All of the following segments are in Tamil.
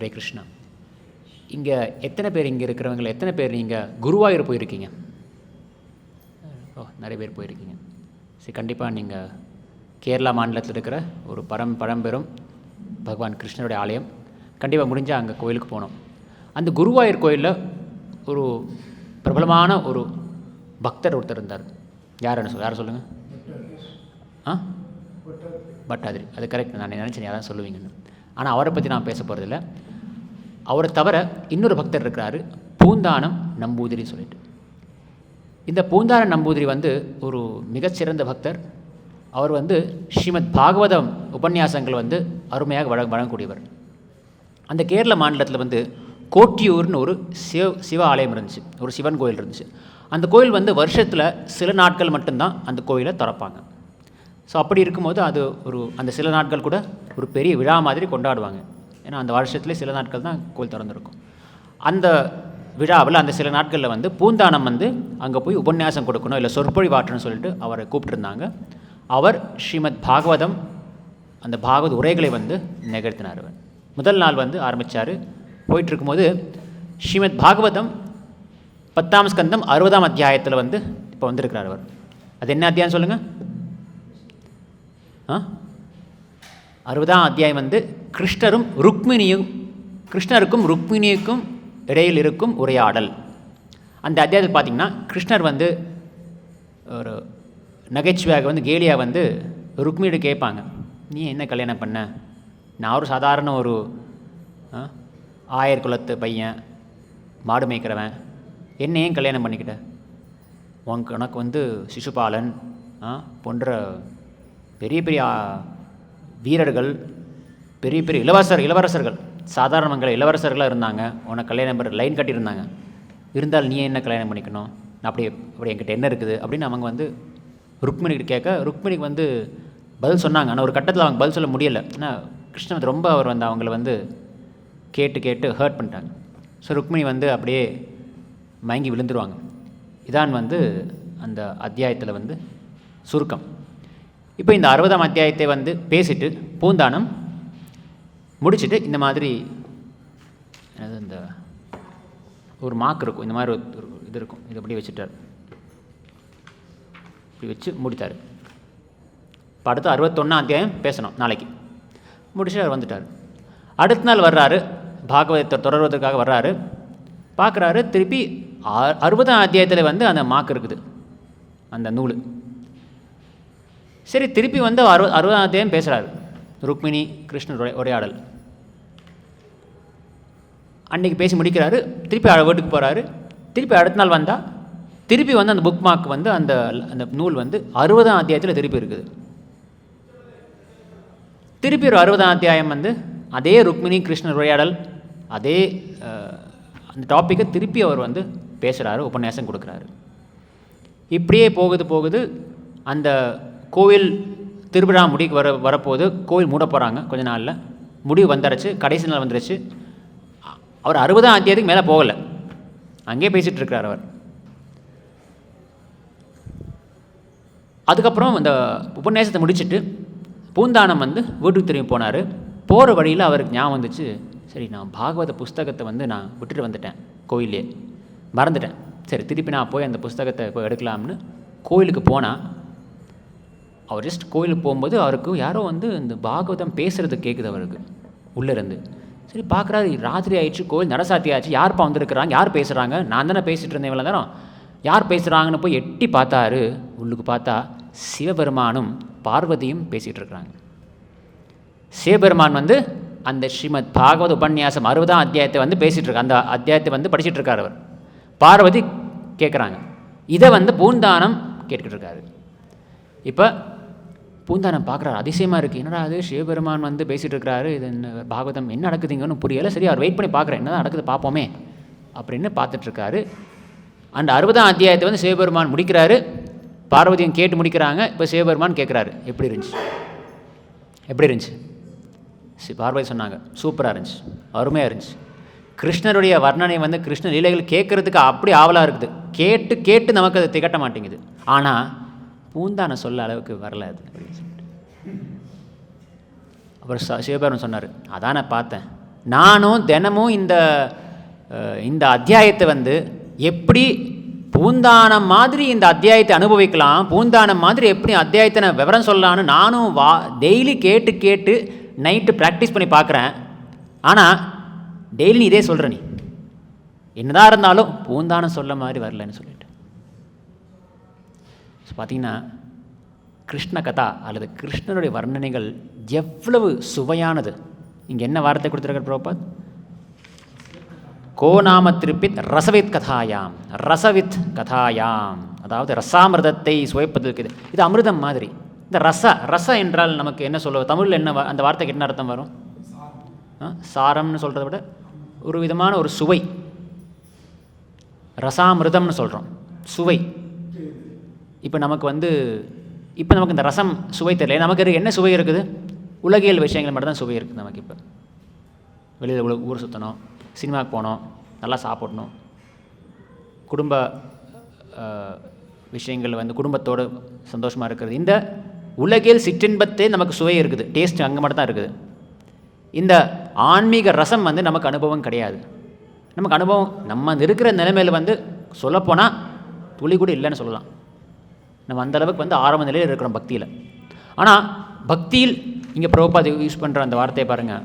ஹரே கிருஷ்ணா. இங்கே எத்தனை பேர் இங்கே இருக்கிறவங்க எத்தனை பேர் நீங்கள் குருவாயூர் போயிருக்கீங்க? நிறைய பேர் போயிருக்கீங்க. சரி, கண்டிப்பாக நீங்கள் கேரளா மாநிலத்தில் இருக்கிற ஒரு பழம்பெரும் பகவான் கிருஷ்ணருடைய ஆலயம், கண்டிப்பாக முடிஞ்சால் அங்கே கோயிலுக்கு போனோம். அந்த குருவாயூர் கோயிலில் ஒரு பிரபலமான ஒரு பக்தர் ஒருத்தர் இருந்தார். யார் சொல்லுங்கள்? பட்டாதிரி. அது கரெக்ட். நான் நினச்சேன் யாராவது சொல்லுவீங்கன்னு. ஆனால் அவரை பற்றி நான் பேச போகிறதில்ல. அவரை தவிர இன்னொரு பக்தர் இருக்கிறாரு, பூந்தானம் நம்பூதிரி சொல்லிட்டு. இந்த பூந்தானம் நம்பூதிரி ஒரு மிகச்சிறந்த பக்தர். அவர் ஸ்ரீமத் பாகவதம் உபன்யாசங்கள் அருமையாக வழங்கக்கூடியவர். அந்த கேரள மாநிலத்தில் கோட்டியூர்னு ஒரு சிவ ஆலயம் இருந்துச்சு, ஒரு சிவன் கோயில் இருந்துச்சு. அந்த கோயில் வருஷத்தில் சில நாட்கள் மட்டும்தான் அந்த கோயிலை திறப்பாங்க. ஸோ அப்படி இருக்கும்போது அது அந்த சில நாட்கள் கூட ஒரு பெரிய விழா மாதிரி கொண்டாடுவாங்க. ஏன்னா அந்த வருஷத்துலேயே சில நாட்கள் தான் கோயில் திறந்துருக்கும். அந்த விழாவில் அந்த சில நாட்களில் பூந்தானம் அங்கே போய் உபன்யாசம் கொடுக்கணும், இல்லை சொற்பொழிவாற்றணும்னு சொல்லிட்டு அவரை கூப்பிட்டுருந்தாங்க. அவர் ஸ்ரீமத் பாகவதம் அந்த பாகவத உரைகளை நிகழ்த்தினார். அவர் முதல் நாள் ஆரம்பித்தார். போயிட்டுருக்கும்போது ஸ்ரீமத் பாகவதம் 10ஆம் ஸ்கந்தம் 60ஆம் அத்தியாயத்தில் இப்போ வந்திருக்கிறார் அவர். அது என்ன அத்தியாயம் சொல்லுங்கள்? 60ஆம் அத்தியாயம் கிருஷ்ணருக்கும் ருக்மிணியுக்கும் இடையில் இருக்கும் உரையாடல். அந்த அத்தியாயத்தில் பார்த்திங்கன்னா கிருஷ்ணர் ஒரு நகைச்சுவையாக கேலியாக ருக்மிணியோட கேட்பாங்க, நீ என்ன கல்யாணம் பண்ண? நான் ஒரு சாதாரண ஒரு ஆயர் குலத்து பையன், மாடு மேய்க்கிறவன், என்ன ஏன் கல்யாணம் பண்ணிக்கிட்ட? உனக்கு சிசுபாலன் போன்ற பெரிய பெரிய வீரர்கள், பெரிய பெரிய இளவரசர்கள், சாதாரண மங்கள இளவரசர்களாக இருந்தாங்க, உனக்கு கல்யாணம் பண்ணுற லைன் கட்டியிருந்தாங்க. இருந்தால் நீ என்ன கல்யாணம் பண்ணிக்கணும்? அப்படி என்கிட்ட என்ன இருக்குது அப்படின்னு அவங்க ருக்மிணிக்கிட்ட கேட்க, ருக்மிணிக்கு பதில் சொன்னாங்க. ஆனால் ஒரு கட்டத்தில் அவங்க பதில் சொல்ல முடியலை. ஏன்னா கிருஷ்ணன் ரொம்ப அவர் அவங்கள கேட்டு ஹர்ட் பண்ணிட்டாங்க. ஸோ ருக்மிணி அப்படியே மயங்கி விழுந்துருவாங்க. இதான் அந்த அத்தியாயத்தில் சுருக்கம். இப்போ இந்த 60ஆம் அத்தியாயத்தை பேசிட்டு பூந்தானம் முடிச்சுட்டு இந்த மாதிரி இந்த ஒரு மார்க் இருக்கும், இந்த மாதிரி ஒரு இது இருக்கும், இது அப்படியே வச்சுட்டார். இப்படி வச்சு முடித்தார். இப்போ அடுத்து 61ஆம் அத்தியாயம் பேசணும் நாளைக்கு. முடிச்சு அவர் வந்துட்டார். அடுத்த நாள் வர்றாரு, பாகவதத்தை தொடர்வதற்காக வர்றாரு. பார்க்குறாரு, திருப்பி 60ஆம் அத்தியாயத்தில் அந்த மார்க் இருக்குது, அந்த நூல். சரி, திருப்பி 60ஆம் அத்தியாயம் பேசுகிறாரு, ருக்மிணி கிருஷ்ணர் உரையாடல். அன்றைக்கி பேசி முடிக்கிறாரு. திருப்பி வீட்டுக்கு போகிறாரு. திருப்பி அடுத்த நாள் வந்தால் திருப்பி அந்த புக் மார்க் அந்த அந்த நூல் 60ஆம் அத்தியாயத்தில் திருப்பி இருக்குது. திருப்பி ஒரு 60ஆம் அத்தியாயம் அதே ருக்மிணி கிருஷ்ணர் உரையாடல், அதே அந்த டாப்பிக்கை திருப்பி அவர் பேசுகிறாரு, உபன்யாசம் கொடுக்குறாரு. இப்படியே போகுது. அந்த கோவில் திருவிழா முடிக்கு வரப்போது, கோவில் மூட போகிறாங்க கொஞ்ச நாளில். முடிவு வந்துருச்சு, கடைசி நாள் வந்துருச்சு. அவர் 60ஆம் அத்தியாயத்துக்கு மேலே போகலை, அங்கேயே பேசிகிட்டு இருக்கிறார் அவர். அதுக்கப்புறம் அந்த உபன்யாசத்தை முடிச்சுட்டு பூந்தானம் வீட்டுக்கு திரும்பி போனார். போகிற வழியில் அவருக்கு ஞாபகம் வந்துச்சு, சரி நான் பாகவத புஸ்தகத்தை நான் விட்டுட்டு வந்துட்டேன், கோயிலே மறந்துட்டேன். சரி, திருப்பி நான் போய் அந்த புஸ்தகத்தை போய் எடுக்கலாம்னு கோயிலுக்கு போனால், அவர் ஜஸ்ட் கோயிலுக்கு போகும்போது அவருக்கு யாரோ இந்த பாகவதம் பேசுகிறது கேட்குது அவருக்கு உள்ளேருந்து. சரி பார்க்குறாரு, ராத்திரி ஆயிடுச்சு, கோயில் நடசாத்தி ஆச்சு, யார்ப்பா வந்திருக்கிறாங்க, யார் பேசுகிறாங்க? நான் தானே பேசிகிட்டு இருந்தேன் இவ்வளோ நேரம், யார் பேசுகிறாங்கன்னு போய் எட்டி பார்த்தாரு. உள்ளுக்கு பார்த்தா சிவபெருமானும் பார்வதியும் பேசிகிட்டு இருக்கிறாங்க. சிவபெருமான் அந்த ஸ்ரீமத் பாகவத உபன்யாசம் 60ஆம் அத்தியாயத்தை பேசிகிட்டு இருக்கார், அந்த அத்தியாயத்தை படிச்சுட்டு இருக்கார் அவர். பார்வதி கேட்குறாங்க. இதை பூந்தானம் கேட்டுக்கிட்டு இருக்காரு. இப்போ பூந்தானம் பார்க்குறாரு, அதிசயமாக இருக்குது, என்னடா அது சிவபெருமான் பேசிகிட்டு இருக்கிறாரு, இது என்ன பாகவதம் என்ன நடக்குதுங்கன்னு புரியலை. சரி, அவர் வெயிட் பண்ணி பார்க்குறேன், என்ன தான் நடக்குது பார்ப்போமே அப்படின்னு பார்த்துட்ருக்காரு. அந்த 60ஆம் அத்தியாயத்தை சிவபெருமான் முடிக்கிறாரு, பார்வதியும் கேட்டு முடிக்கிறாங்க. இப்போ சிவபெருமான் கேட்குறாரு, எப்படி இருந்துச்சு? பார்வதி சொன்னாங்க, சூப்பராக இருந்துச்சு, அருமையாக இருந்துச்சு. கிருஷ்ணருடைய வர்ணனை கிருஷ்ண லீலைகள் கேட்குறதுக்கு அப்படி ஆவலாக இருக்குது. கேட்டு நமக்கு அது திகட்ட மாட்டேங்குது. ஆனால் பூந்தான சொல்ல அளவுக்கு வரல அது அப்படின்னு சொல்லிட்டு அவர் சிவபெருமான் சொன்னார், அதான் நான் பார்த்தேன், நானும் தினமும் இந்த அத்தியாயத்தை வந்து எப்படி பூந்தானம் மாதிரி இந்த அத்தியாயத்தை அனுபவிக்கலாம், பூந்தானம் மாதிரி எப்படி அத்தியாயத்தை நான் விவரம் சொல்லலான்னு நானும் டெய்லி கேட்டு நைட்டு ப்ராக்டிஸ் பண்ணி பார்க்குறேன். ஆனால் டெய்லி நீ இதே சொல்கிற, நீ என்னதான் இருந்தாலும் பூந்தானம் சொல்ல மாதிரி வரலன்னு சொல்லிட்டு. ஸோ பார்த்தீங்கன்னா கிருஷ்ண கதா அல்லது கிருஷ்ணனுடைய வர்ணனைகள் எவ்வளவு சுவையானது. இங்கே என்ன வார்த்தை கொடுத்துருக்கார் பிரபுபாத்? கோநாம திருப்பித் ரசவித் கதாயாம், ரசவித் கதாயாம், அதாவது ரசாமிரதத்தை சுவைப்பதற்கு இது அமிர்தம் மாதிரி. இந்த ரச என்றால் நமக்கு என்ன சொல்லுவோம் தமிழில்? என்ன அந்த வார்த்தைக்கு என்ன அர்த்தம் வரும்? சாரம்னு சொல்கிறத விட ஒரு விதமான ஒரு சுவை. ரசாமிருதம்னு சொல்கிறோம், சுவை. இப்போ நமக்கு இந்த ரசம் சுவை தெரியல. நமக்கு என்ன சுவை இருக்குது? உலகியல் விஷயங்கள் மட்டும் தான் சுவை இருக்குது நமக்கு. இப்போ வெளியில் ஊர் சுற்றணும், சினிமாவுக்கு போனோம், நல்லா சாப்பிடணும், குடும்ப விஷயங்கள் குடும்பத்தோடு சந்தோஷமாக இருக்கிறது. இந்த உலகியல் சிற்றின்பத்தே நமக்கு சுவை இருக்குது, டேஸ்ட் அங்கே மட்டும் தான் இருக்குது. இந்த ஆன்மீக ரசம் நமக்கு அனுபவம் கிடையாது. நமக்கு அனுபவம் நம்ம இருக்கிற நிலைமையில் சொல்லப்போனால் துளி கூட இல்லைன்னு சொல்லலாம். நம்ம அந்தளவுக்கு ஆரம்ப நிலையில் இருக்கிறோம் பக்தியில். ஆனால் பக்தியில் இங்கே பிரபுபாத் யூஸ் பண்ணுற அந்த வார்த்தையை பாருங்கள்.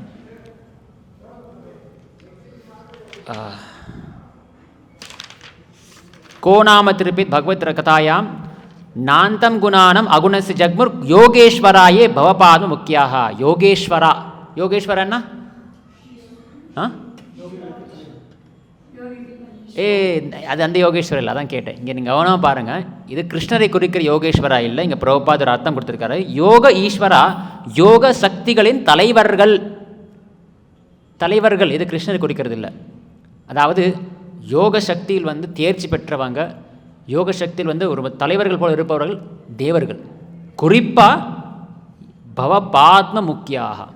கோநாம திருப்பித் பகவத் கதாயாம் நாந்தம் குணானம் அகுணசி ஜக்முர் யோகேஸ்வராயே பவபாத முக்கியாக. யோகேஸ்வரன்னா அது அந்த யோகேஸ்வரர் இல்லை, அதான் கேட்டேன். இங்கே நீங்கள் கவனமாக பாருங்கள், இது கிருஷ்ணரை குறிக்கிற யோகேஸ்வரா இல்லை. இங்கே பிரபுபாத் ஒரு அர்த்தம் கொடுத்துருக்காரு. யோக ஈஸ்வரா, யோக சக்திகளின் தலைவர்கள். இது கிருஷ்ணரை குறிக்கிறது இல்லை. அதாவது யோக சக்தியில் தேர்ச்சி பெற்றவங்க, யோக சக்தியில் ஒரு தலைவர்கள் போல இருப்பவர்கள் தேவர்கள். குறிப்பாக பவபாத்ம முக்கியாக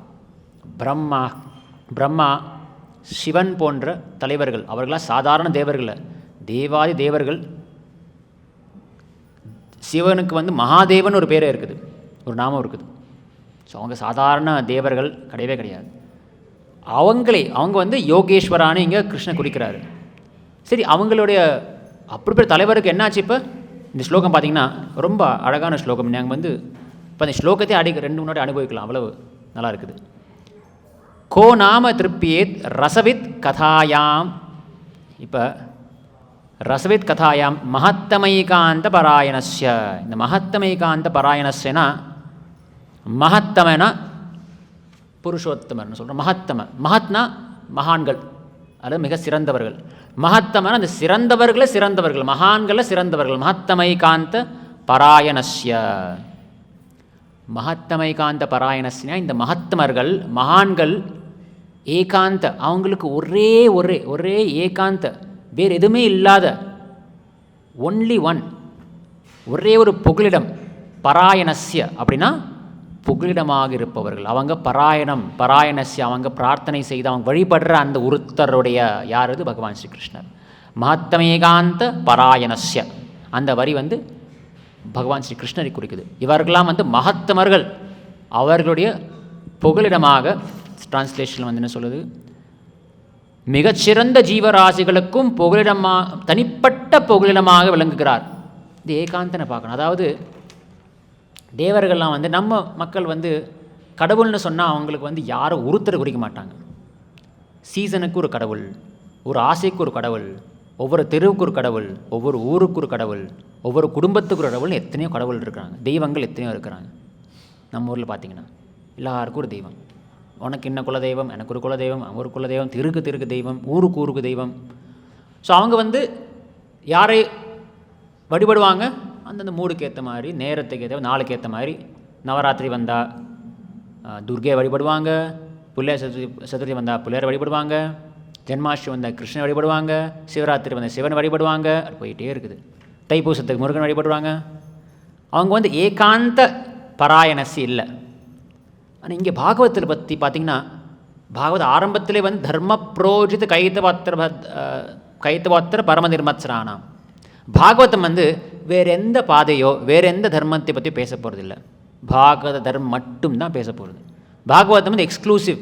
பிரம்மா சிவன் போன்ற தலைவர்கள். அவர்களாம் சாதாரண தேவர்கள், தேவாதி தேவர்கள். சிவனுக்கு மகாதேவன் ஒரு பேரே இருக்குது, ஒரு நாமம் இருக்குது. ஸோ அவங்க சாதாரண தேவர்கள் கிடையவே கிடையாது. அவங்க யோகேஸ்வரான்னு இங்கே கிருஷ்ணன் குறிக்கிறாரு. சரி, அவங்களுடைய அப்படிப்பட்ட தலைவருக்கு என்னாச்சு? இப்போ இந்த ஸ்லோகம் பார்த்தீங்கன்னா ரொம்ப அழகான ஸ்லோகம். நாங்கள் இப்போ அந்த ஸ்லோகத்தை 2 முன்னாடி அனுபவிக்கலாம், அவ்வளவு நல்லா இருக்குது. கோ நாம திருப்பியேத் ரசவித் கதாயாம். இப்போ ரசவித் கதாயாம் மகத்தமைகாந்த பராயணஸ்ய. இந்த மகத்தமைகாந்த பராயணஸ்யனா, மகத்தமனா புருஷோத்தமர்னு சொல்கிறோம். மகத்னா மகான்கள், அது மிக சிறந்தவர்கள். மகத்தமன அந்த சிறந்தவர்கள், மகான்களை சிறந்தவர்கள். மகத்தமைகாந்த பராயணஸ்ய. மகத்தமைகாந்த பராயணஸ்னா இந்த மகத்தமர்கள், மகான்கள் ஏகாந்த, அவங்களுக்கு ஒரே ஏகாந்த, வேறு எதுவுமே இல்லாத, ஒன்லி ஒன், ஒரே ஒரு புகலிடம். பராயணஸ்ய அப்படின்னா புகலிடமாக இருப்பவர்கள். அவங்க பராயணஸ்ய, அவங்க பிரார்த்தனை செய்து அவங்க வழிபடுற அந்த ஒருத்தருடைய யார்? அது பகவான் ஸ்ரீகிருஷ்ணர். மகத்தமேகாந்த பராயணஸ்ய அந்த வரி பகவான் ஸ்ரீ கிருஷ்ணரை குறிக்குது. இவர்களாம் மகத்தமர்கள், அவர்களுடைய புகலிடமாக. டிரான்ஸ்லேஷன் என்ன சொல்லுது? மிகச்சிறந்த ஜீவராசிகளுக்கும் தனிப்பட்ட புகலிடமாக விளங்குகிறார். இது ஏகாந்தனை பார்க்கணும். அதாவது தேவர்கள்லாம் நம்ம மக்கள் கடவுள்னு சொன்னால் அவங்களுக்கு யாரும் ஒருத்தர் குறிக்க மாட்டாங்க. சீசனுக்கு ஒரு கடவுள், ஒரு ஆசைக்கு ஒரு கடவுள், ஒவ்வொரு தெருவுக்கு ஒரு கடவுள், ஒவ்வொரு ஊருக்கு ஒரு கடவுள், ஒவ்வொரு குடும்பத்துக்கு ஒரு கடவுள்னு எத்தனையோ கடவுள் இருக்கிறாங்க, தெய்வங்கள் எத்தனையோ இருக்கிறாங்க. நம்ம ஊரில் பார்த்திங்கன்னா எல்லாருக்கும் ஒரு தெய்வம். உனக்கு என்ன குலதெய்வம், எனக்கு ஒரு குலதெய்வம், ஒரு குலதெய்வம், தெருக்கு தெய்வம், ஊருக்கு தெய்வம். ஸோ அவங்க யாரை வழிபடுவாங்க? அந்தந்த மூடுக்கு ஏற்ற மாதிரி, நேரத்துக்கு ஏற்ற, நாளுக்கு ஏற்ற மாதிரி. நவராத்திரி வந்தால் துர்கையை வழிபடுவாங்க, பிள்ளையார் சதுர்த்தி வந்தால் பிள்ளையார் வழிபடுவாங்க, ஜென்மாஷ்டமி வந்தால் கிருஷ்ணனை வழிபடுவாங்க, சிவராத்திரி வந்தால் சிவன் வழிபடுவாங்க. அது போயிட்டே இருக்குது. தைப்பூசத்துக்கு முருகன் வழிபடுவாங்க. அவங்க ஏகாந்த பராயணசி இல்லை. ஆனால் இங்கே பாகவத்தில் பற்றி பார்த்திங்கன்னா, பாகவத ஆரம்பத்திலே தர்ம புரோஜித கைத்தவாத்திர பரம நிர்மத்சரானாம். பாகவதம் வேறு எந்த பாதையோ வேறு எந்த தர்மத்தை பற்றி பேச போகிறதில்ல. பாகவத தர்மம் மட்டும்தான் பேச போகிறது. பாகவதம் எக்ஸ்க்ளூசிவ்.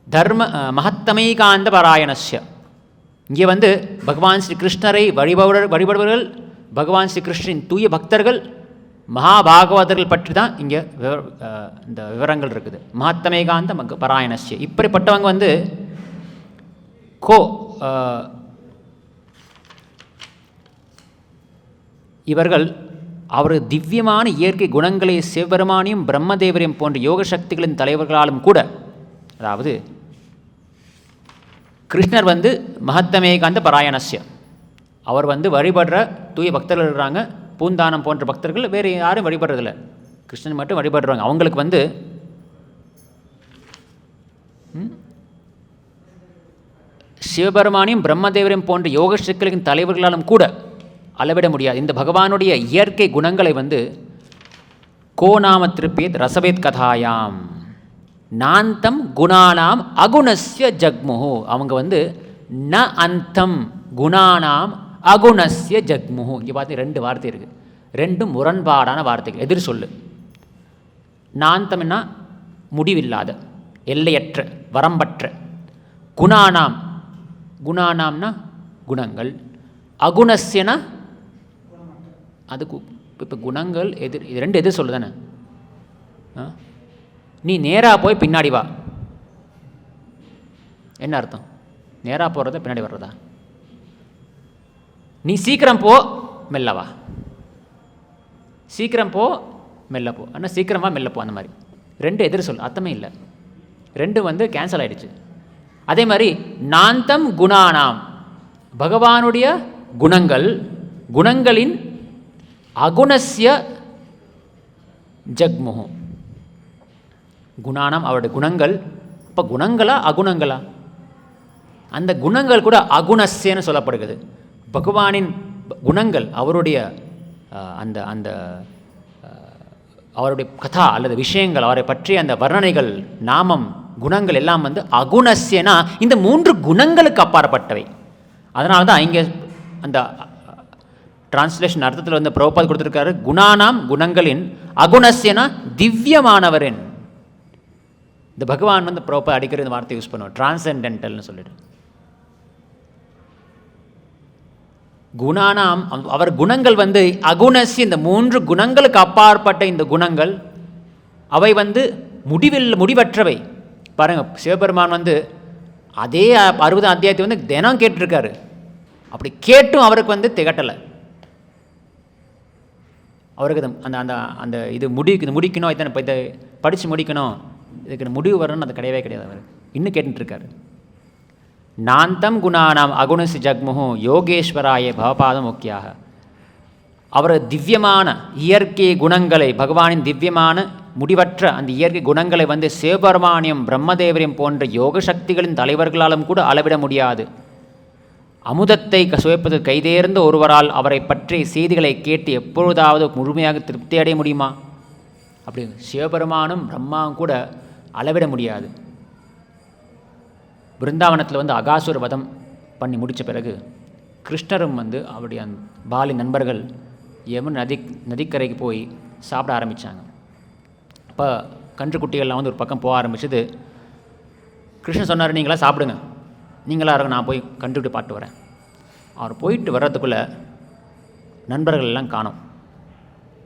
தர்ம மகத்தமைகாந்த பாராயணஸ்ய. இங்கே வந்து பகவான் ஸ்ரீ கிருஷ்ணரை வழிபடுபவர்கள், பகவான் ஸ்ரீ கிருஷ்ணரின் தூய பக்தர்கள், மகாபாகவதர்கள் பற்றி தான் இங்கே இந்த விவரங்கள் இருக்குது. மகத்தமேகாந்த பாராயணஸ்ய. இப்படிப்பட்டவங்க வந்து இவர்கள் அவர் திவ்யமான இயற்கை குணங்களை சிவபெருமானியும் பிரம்மதேவரையும் போன்ற யோக சக்திகளின் தலைவர்களாலும் கூட, அதாவது கிருஷ்ணர் வந்து மகத்தமேகாந்த பாராயணஸ்ய, அவர் வந்து வழிபடுற தூய பக்தர்கள் இருக்கிறாங்க. பூந்தானம் போன்ற பக்தர்கள் வேறு யாரும் வழிபடுறதில்ல, கிருஷ்ணன் மட்டும் வழிபடுறாங்க. அவங்களுக்கு வந்து சிவபெருமானியும் பிரம்மதேவரையும் போன்ற யோக சக்திகளின் தலைவர்களாலும் கூட அளவிட முடியாது இந்த பகவானுடைய இயற்கை குணங்களை வந்து கோநாம திருப்பேத் ரசவேத் கதாயாம் நாந்தம் குணானாம் அகுணஸ்ய ஜக்முஹு. அவங்க வந்து ந அந்தம் குணானாம் அகுணஸ்ய ஜக்முஹு. இங்கே பார்த்து 2 வார்த்தை இருக்குது, 2 முரண்பாடான வார்த்தைகள், எதிர் சொல்லு. நாந்தம்னா முடிவில்லாத, எல்லையற்ற, வரம்பற்ற. குணானாம், குணானாம்னா குணங்கள், அகுணஸ்யனா அதுக்கு இப்போ குணங்கள் எதிர், இது 2 எதிர் சொல்லு தானே. நீ நேராக போய் பின்னாடி வா, என்ன அர்த்தம்? நேராக போகிறத பின்னாடி வர்றதா? நீ சீக்கிரம் போ மெல்ல வா, சீக்கிரம் போ மெல்ல போ, ஆனால் சீக்கிரமாக மெல்ல போ, அந்த மாதிரி 2 எதிர் சொல், அர்த்தமே இல்லை. 2 வந்து கேன்சல் ஆகிடுச்சு. அதே மாதிரி நாந்தம் குணானாம், பகவானுடைய குணங்கள், குணங்களின் அகுணஸ்ய ஜக்முஹு. குணானாம் அவருடைய குணங்கள். இப்போ குணங்களா அகுணங்களா? அந்த குணங்கள் கூட அகுணஸ்யன்னு சொல்லப்படுகிறது. பகவானின் குணங்கள், அவருடைய அந்த அந்த அவருடைய கதா அல்லது விஷயங்கள், அவரை பற்றிய அந்த வர்ணனைகள், நாமம், குணங்கள் எல்லாம் வந்து அகுணஸ்யனா இந்த 3 குணங்களுக்கு அப்பாற்பட்டவை. அதனால தான் இங்கே அந்த டிரான்ஸ்லேஷன் அர்த்தத்தில் வந்து பிரபுபாத் கொடுத்துருக்காரு, குணானாம் குணங்களின், அகுணஸ்யனா திவ்யமானவரின். இந்த பகவான் வந்து பிரபுபாத் அடிக்கடி இந்த வார்த்தை யூஸ் பண்ணுவோம், டிரான்சென்டென்டல்னு சொல்லிட்டு. குணானாம் அவர் குணங்கள் வந்து அகுணஸ்ய, இந்த 3 குணங்களுக்கு அப்பாற்பட்ட இந்த குணங்கள், அவை வந்து முடிவற்றவை. பாருங்கள், சிவபெருமான் வந்து அதே 60 அத்தியாயத்தை வந்து தினம் கேட்டிருக்காரு. அப்படி கேட்டும் அவருக்கு வந்து திகட்டலை. அவருக்கு அந்த அந்த அந்த இது முடிக்கணும், இத்தனை இப்போ இதை படித்து முடிக்கணும், இதுக்கு முடிவு வரணும்னு அது கிடையவே கிடையாது. அவர் இன்னும் கேட்டுருக்காரு. நாந்தம் குணானாம் அகுணசி ஜக்முஹு யோகேஸ்வராய பவபாதம் முக்கியாக. அவர் திவ்யமான இயற்கை குணங்களை, பகவானின் திவ்யமான முடிவற்ற அந்த இயற்கை குணங்களை வந்து சிவபெருமானியம் பிரம்மதேவரையும் போன்ற யோக சக்திகளின் தலைவர்களாலும் கூட அளவிட முடியாது. அமுதத்தை சுவைப்பது கைதேர்ந்த ஒருவரால் அவரை பற்றிய செய்திகளை கேட்டு எப்பொழுதாவது முழுமையாக திருப்தி அடைய முடியுமா? அப்படி சிவபெருமானும் பிரம்மாவும் கூட அளவிட முடியாது. பிருந்தாவனத்தில் வந்து அகாசுர வதம் பண்ணி முடித்த பிறகு கிருஷ்ணரும் வந்து அவருடைய பாலி நண்பர்கள் யமுனை நதிக்கரைக்கு போய் சாப்பிட ஆரம்பித்தாங்க. அப்போ கன்றுக்குட்டிகள்லாம் வந்து ஒரு பக்கம் போக ஆரம்பிச்சது. கிருஷ்ணன் சொன்னார், நீங்களாம் சாப்பிடுங்க, நீங்களாக இருங்க, நான் போய் கன்றுக்குட்டி பாட்டு வரேன். அவர் போயிட்டு வர்றதுக்குள்ளே நண்பர்கள் எல்லாம் காணோம்.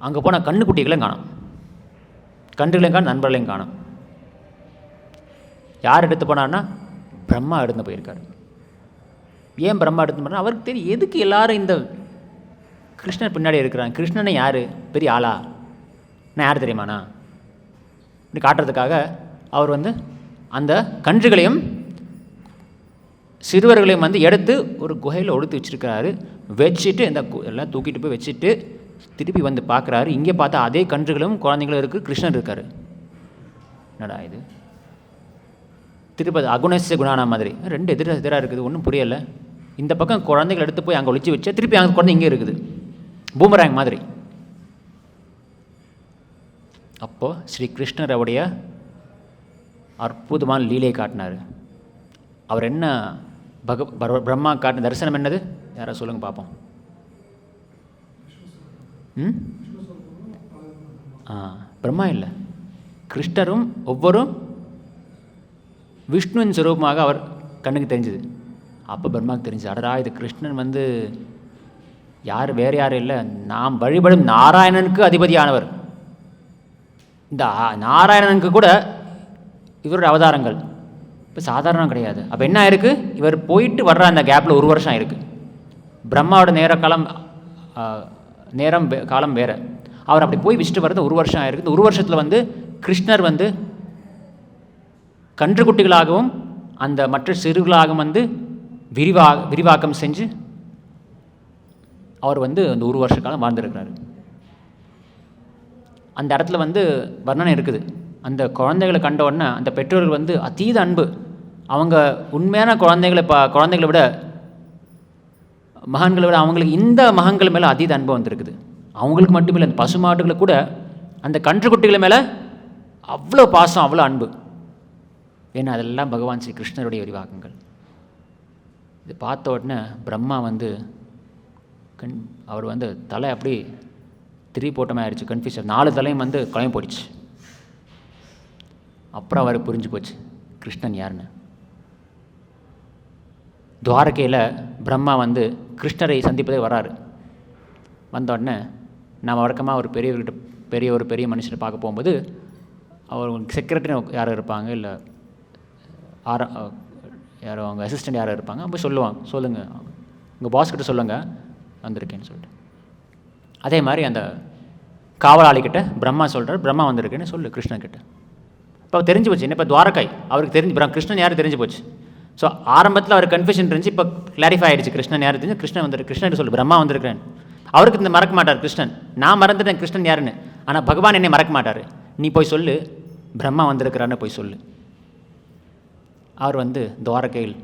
அங்கே போனால் கன்றுக்குட்டிகளையும் காணோம், கன்றுகளையும் காணும், நண்பர்களையும் காணோம். யார் எடுத்து போனார்னா பிரம்மா எடுத்து போயிருக்காரு. ஏன் பிரம்மா எடுத்து போனார்? அவருக்கு தெரியும் எதுக்கு எல்லாரும் இந்த கிருஷ்ணன் பின்னாடி இருக்கிறாங்க. கிருஷ்ணனை யார் பெரிய ஆளா? நான் யார் தெரியுமாண்ணா? இப்படி காட்டுறதுக்காக அவர் வந்து அந்த கன்றுகளையும் சிறுவர்களையும் வந்து எடுத்து ஒரு குகையில் ஒடுத்து வச்சுருக்கிறாரு. வச்சுட்டு இந்த எல்லாம் தூக்கிட்டு போய் வச்சுட்டு திருப்பி வந்து பார்க்குறாரு. இங்கே பார்த்தா அதே கன்றுகளும் குழந்தைங்களும் இருக்குது, கிருஷ்ணன் இருக்கார். என்னடா இது? திருப்பதி அகுணஸ்ய குணானா மாதிரி 2 எதிராக இருக்குது, ஒன்றும் புரியலை. இந்த பக்கம் குழந்தைகள் எடுத்து போய் அங்கே ஒழிச்சு வச்சா திருப்பி அங்கே குழந்தை இங்கே இருக்குது, பூமராங் மாதிரி. அப்போது ஸ்ரீ கிருஷ்ணர் அவருடைய அற்புதமான லீலையை காட்டினார். அவர் என்ன பிரம்மா காட்டின தரிசனம் என்னது? யாராவது சொல்லுங்கள் பார்ப்போம். பிரம்மா இல்லை, கிருஷ்ணரும் ஒவ்வொரு விஷ்ணுவின் சுரூபமாக அவர் கண்ணுக்கு தெரிஞ்சுது. அப்போ பிரம்மாவுக்கு தெரிஞ்சு, அடடா இது கிருஷ்ணன் வந்து யார் வேறு யாரும் இல்லை, நாம் வழிபடும் நாராயணனுக்கு அதிபதியானவர். இந்த நாராயணனுக்கு கூட இவரோட அவதாரங்கள் இப்போ சாதாரணம் கிடையாது. அப்போ என்ன ஆயிருக்கு, இவர் போயிட்டு வர்ற அந்த கேப்பில் 1 வருஷம் ஆயிருக்கு. பிரம்மாவோட நேரம் காலம் வேறு. அவர் அப்படி போய் விசிட்டு வர்றது 1 வருஷம் ஆயிருக்கு. இந்த 1 வருஷத்தில் வந்து கிருஷ்ணர் வந்து கன்றுக்குட்டிகளாகவும் அந்த மற்ற சிறுகளாகவும் வந்து விரிவாக்கம் செஞ்சு அவர் வந்து அந்த 1 வருஷ காலம் வாழ்ந்துருக்கிறார். அந்த இடத்துல வந்து வர்ணனை இருக்குது. அந்த குழந்தைகளை கண்ட உடனே அந்த பெற்றோர்கள் வந்து அதீத அன்பு. அவங்க உண்மையான குழந்தைகளை விட மகன்களை விட அவங்களுக்கு இந்த மகன்கள் மேலே அதீத அன்பு வந்திருக்குது. அவங்களுக்கு மட்டும் இல்லை, அந்த பசுமாட்டுகளை கூட அந்த கன்றுக்குட்டிகள் மேலே அவ்வளோ பாசம், அவ்வளோ அன்பு. ஏன்னா அதெல்லாம் பகவான் ஸ்ரீ கிருஷ்ணருடைய விரிவாக்கங்கள். இது பார்த்த உடனே பிரம்மா வந்து அவர் வந்து தலை அப்படி போட்டமே ஆயிடுச்சு, கன்ஃபியூஷன். 4 தலையும் வந்து குழம்பு போயிடுச்சு. அப்புறம் அவருக்கு புரிஞ்சு போச்சு கிருஷ்ணன் யாருன்னு. துவாரகையில் பிரம்மா வந்து கிருஷ்ணரை சந்திப்பதே வராரு. வந்த உடனே நாம் வழக்கமாக ஒரு பெரிய மனுஷனை பார்க்க போகும்போது அவர் செக்ரட்டரி யாரும் இருப்பாங்க, இல்லை யாரோ அவங்க அசிஸ்டண்ட் யாரும் இருப்பாங்க. அப்போ சொல்லுங்கள் உங்கள் பாஸ்கிட்ட சொல்லுங்கள் வந்திருக்கேன்னு சொல்லிட்டு. அதே மாதிரி அந்த காவலாளிக்கிட்ட பிரம்மா சொல்கிறார், பிரம்மா வந்திருக்கேன்னு சொல்லு கிருஷ்ணன்கிட்ட. இப்போ தெரிஞ்சு போச்சு. என்ன இப்போ துவாரகை அவருக்கு தெரிஞ்சு கிருஷ்ணன் யாரும் தெரிஞ்சு போச்சு. ஸோ ஆரம்பத்தில் அவர் கன்ஃபியூஷன் இருந்துச்சு, இப்போ கிளாரிஃபை ஆகிடுச்சு. கிருஷ்ணன் யார் தெரிஞ்சு, கிருஷ்ணன் சொல்லு பிரம்மா வந்திருக்கிறேன். அவருக்கு இந்த மறக்க மாட்டார் கிருஷ்ணன். நான் மறந்துட்டேன் கிருஷ்ணன் யாருன்னு, ஆனால் பகவான் என்னை மறக்க மாட்டார். நீ போய் சொல்லு பிரம்மா வந்திருக்கிறான்னு போய் சொல்லு. அவர் வந்து துவாரகையில்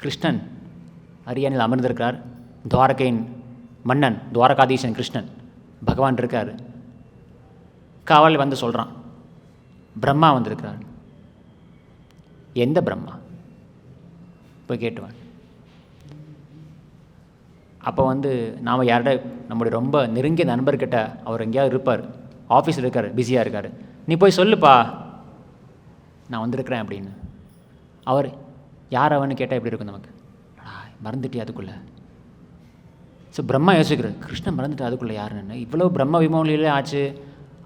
கிருஷ்ணன் அரியணையில் அமர்ந்திருக்கிறார். துவாரகையின் மன்னன் துவாரகாதீசன் கிருஷ்ணன் பகவான் இருக்கார். காவல் வந்து சொல்கிறான் பிரம்மா வந்திருக்கிறார். எந்த பிரம்மா போய் கேட்டுவான். அப்போ வந்து நாம் யார்கிட்ட நம்முடைய ரொம்ப நெருங்கிய நண்பர்கிட்ட அவர் எங்கேயாவது இருப்பார், ஆஃபீஸில் இருக்கார், பிஸியாக இருக்கார், நீ போய் சொல்லுப்பா நான் வந்திருக்கிறேன் அப்படின்னு. அவர் யார் அவன்னு கேட்டால் எப்படி இருக்கும் நமக்கு, மறந்துட்டே அதுக்குள்ளே. ஸோ பிரம்மா யோசிக்கிறார், கிருஷ்ணன் மறந்துட்டு அதுக்குள்ளே யாருன்னு, இவ்வளோ பிரம்ம விமோலியிலே ஆச்சு,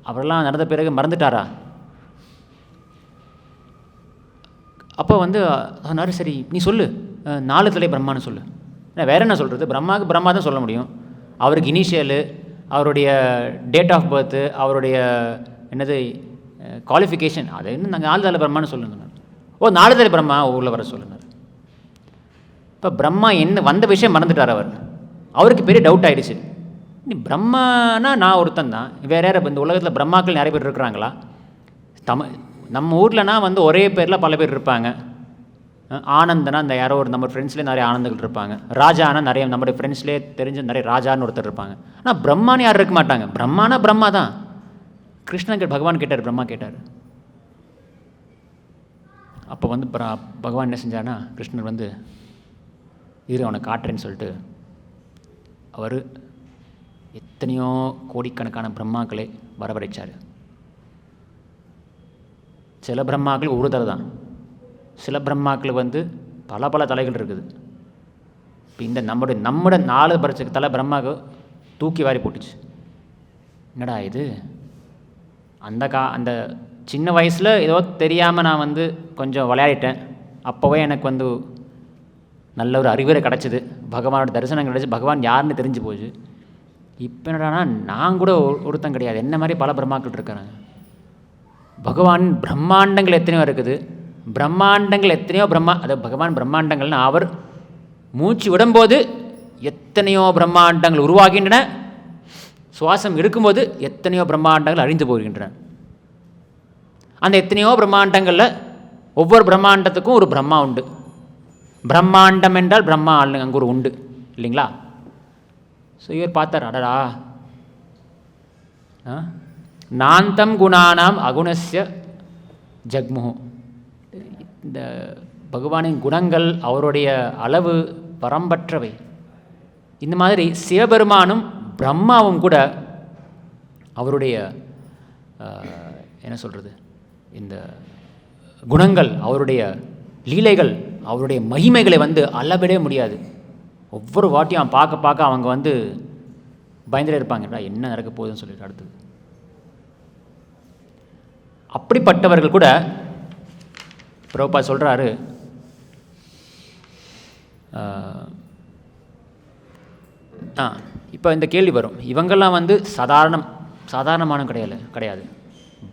அவரெல்லாம் நடந்த பிறகு மறந்துட்டாரா? அப்போ வந்து சொன்னார், சரி நீ சொல்லு 4 தலை பிரம்மான்னு சொல்லு. ஏன்னா வேறு என்ன சொல்கிறது, பிரம்மாவுக்கு பிரம்மா தான் சொல்ல முடியும். அவருக்கு இனிஷியலு, அவருடைய டேட் ஆஃப் பர்த்து, அவருடைய என்னது குவாலிஃபிகேஷன், அதை இன்னும் நாங்கள் 4 தலை பிரம்மான்னு சொல்லுங்க. ஓ 4 தலை பிரம்மா ஊரில் வர சொல்லுங்க. இப்போ பிரம்மா என்ன வந்த விஷயம் மறந்துட்டார். அவருக்கு பெரிய டவுட் ஆகிடுச்சு. நீ பிரம்மானா நான் ஒருத்தன் தான், வேறு யார் இந்த உலகத்தில் பிரம்மாக்கள் நிறைய பேர் இருக்கிறாங்களா? நம்ம ஊர்லனா வந்து ஒரே பேரில் பல பேர் இருப்பாங்க. ஆனந்தனா இந்த யாரோ ஒரு நம்ம ஃப்ரெண்ட்ஸ்லேயே நிறைய ஆனந்தங்கள் இருப்பாங்க. ராஜானா நிறைய நம்முடைய ஃப்ரெண்ட்ஸ்லேயே தெரிஞ்ச நிறைய ராஜான்னு ஒருத்தர் இருப்பாங்க. ஆனால் பிரம்மான்னு யாரும் இருக்க மாட்டாங்க. பிரம்மானா பிரம்மா தான். கிருஷ்ணன் பகவான் கேட்டார், பிரம்மா கேட்டார். அப்போ வந்து பகவான் என்ன செஞ்சார்னா, கிருஷ்ணர் வந்து இரு அவனை காட்டுறேன்னு சொல்லிட்டு அவர் எத்தனையோ கோடிக்கணக்கான பிரம்மாக்களை வரவழைச்சார். சில பிரம்மாக்கள் ஒரு தலை தான், சில பிரம்மாக்கள் வந்து பல பல தலைகள் இருக்குது. இப்போ இந்த நம்முடைய 4 பரிசு தலை பிரம்மாவுக்கு தூக்கி வாரி போட்டுச்சு. என்னடா இது, அந்த சின்ன வயசில் ஏதோ தெரியாமல் நான் வந்து கொஞ்சம் விளையாடிட்டேன். அப்போவே எனக்கு வந்து நல்ல ஒரு அறிவுரை கிடச்சிது, பகவானோட தரிசனம் கிடச்சி, பகவான் யாருன்னு தெரிஞ்சு போச்சு. இப்போ என்னடானா நான் கூட ஒருத்தன் கிடையாது, என்ன மாதிரி பல பிரம்மாக்கள் இருக்கிறாங்க. பகவான் பிரம்மாண்டங்கள் எத்தனையோ இருக்குது, பிரம்மாண்டங்கள் எத்தனையோ அது பகவான் பிரம்மாண்டங்கள்னு அவர் மூச்சு விடும்போது எத்தனையோ பிரம்மாண்டங்கள் உருவாகின்றன, சுவாசம் எடுக்கும்போது எத்தனையோ பிரம்மாண்டங்கள் அழிந்து போகின்றன. அந்த எத்தனையோ பிரம்மாண்டங்களில் ஒவ்வொரு பிரம்மாண்டத்துக்கும் ஒரு பிரம்மா உண்டு. பிரம்மாண்டம் என்றால் பிரம்மா அங்கே ஒரு உண்டு இல்லைங்களா? ஸோ இவர் பார்த்தார், அடடா நாந்தம் குணானாம் அகுணஸ்ய ஜக்முஹு. இந்த பகவானின் குணங்கள் அவருடைய அளவு வரம்பற்றவை. இந்த மாதிரி சிவபெருமானும் பிரம்மாவும் கூட அவருடைய என்ன சொல்கிறது, இந்த குணங்கள் அவருடைய லீலைகள், அவருடைய மகிமைகளை வந்து அளவிடவே முடியாது. ஒவ்வொரு வாட்டியும் பார்க்க பார்க்க அவங்க வந்து பயந்துட்டே இருப்பாங்கடா, என்ன நடக்க போகுதுன்னு சொல்லிட்டு. அடுத்தது அப்படிப்பட்டவர்கள் கூட பிரபுபா சொல்கிறாரு, இப்போ இந்த கேள்வி வரும், இவங்கெல்லாம் வந்து சாதாரணமான கிடையாது.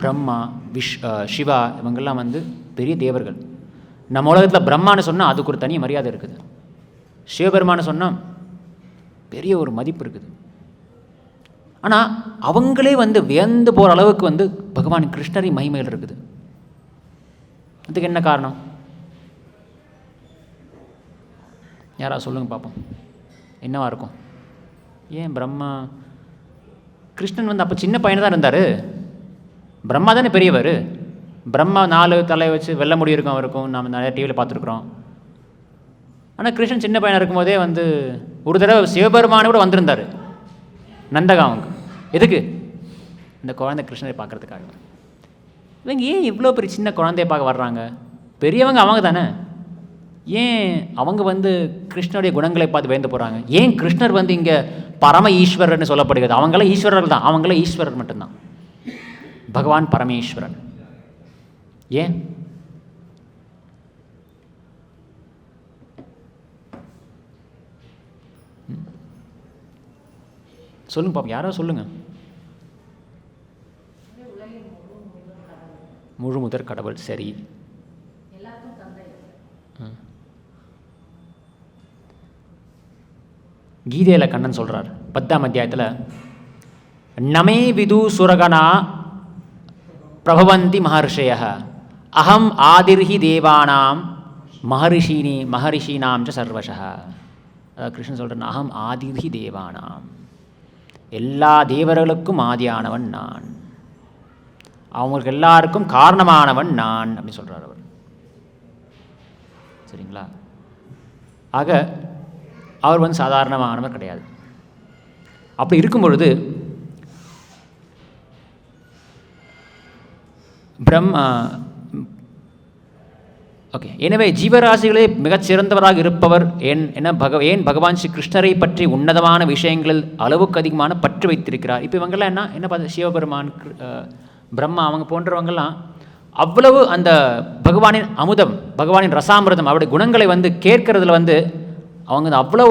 பிரம்மா, சிவா இவங்கெல்லாம் வந்து பெரிய தேவர்கள். நம்ம உலகத்தில் பிரம்மான்னு சொன்னால் அதுக்கு ஒரு தனி மரியாதை இருக்குது. சிவபெருமானு சொன்னால் பெரிய ஒரு மதிப்பு இருக்குது. ஆனால் அவங்களே வந்து வியந்து போகிற அளவுக்கு வந்து பகவான் கிருஷ்ணரின் மகிமைகள் இருக்குது. அதுக்கு என்ன காரணம்? யாராவது சொல்லுங்கள் பார்ப்போம், என்னவா இருக்கும்? ஏன் பிரம்மா, கிருஷ்ணன் வந்து அப்போ சின்ன பையனை தான் இருந்தார். பிரம்மா தானே பெரியவர். பிரம்மா 4 தலையை வச்சு வெள்ளை முடி இருக்கும் அவருக்கும், நாம் நிறைய டிவியில் பார்த்துருக்குறோம். ஆனால் கிருஷ்ணன் சின்ன பையனாக இருக்கும்போதே வந்து ஒரு தடவை சிவபெருமானை கூட வந்திருந்தார் நந்தகாவுக்கு. எதுக்கு? இந்த குழந்தை கிருஷ்ணரை பார்க்குறதுக்காக. இவங்க ஏன் இவ்வளோ பெரிய சின்ன குழந்தைய பார்க்க வர்றாங்க? பெரியவங்க அவங்க தானே. ஏன் அவங்க வந்து கிருஷ்ணருடைய குணங்களை பார்த்து பயந்து போகிறாங்க? ஏன் கிருஷ்ணர் வந்து இங்கே பரம ஈஸ்வரர்னு சொல்லப்படுகிறது? அவங்களாம் ஈஸ்வரர்கள் தான், அவங்களாம் ஈஸ்வரர் மட்டும்தான். பகவான் பரமேஸ்வரன். ஏன்? சொல்லுங்க பாப்பா, யாரோ சொல்லுங்க. முழு முதற் கடவுள். சரி, கீதையில கண்ணன் சொல்றார் 10ஆம் அத்தியாயத்தில், நமே விது சுரகணா பிரபவந்தி மகர்ஷய அகம் ஆதிர்ஹி தேவானாம் மகரிஷீனாம் ச சர்வசா. அதாவது கிருஷ்ணன் சொல்கிறேன், அகம் ஆதிர்ஹி தேவானாம், எல்லா தேவர்களுக்கும் ஆதியானவன் நான், அவங்களுக்கு எல்லாருக்கும் காரணமானவன் நான் அப்படின்னு சொல்கிறார் அவர். சரிங்களா? ஆக அவர் வந்து சாதாரணமானவர் கிடையாது. அப்படி இருக்கும் பொழுது ஓகே, எனவே ஜீவராசிகளே மிகச்சிறந்தவராக இருப்பவர் ஏன் பகவான் ஸ்ரீ கிருஷ்ணரை பற்றி உன்னதமான விஷயங்களில் அளவுக்கு அதிகமான பற்று வைத்திருக்கிறார். இப்போ இவங்கெல்லாம் என்ன பார்த்து, சிவபெருமான், பிரம்மா, அவங்க போன்றவங்கெல்லாம் அவ்வளவு அந்த பகவானின் அமுதம், பகவானின் ரசாமிரதம், அவருடைய குணங்களை வந்து கேட்கறதுல வந்து அவங்க அவ்வளோ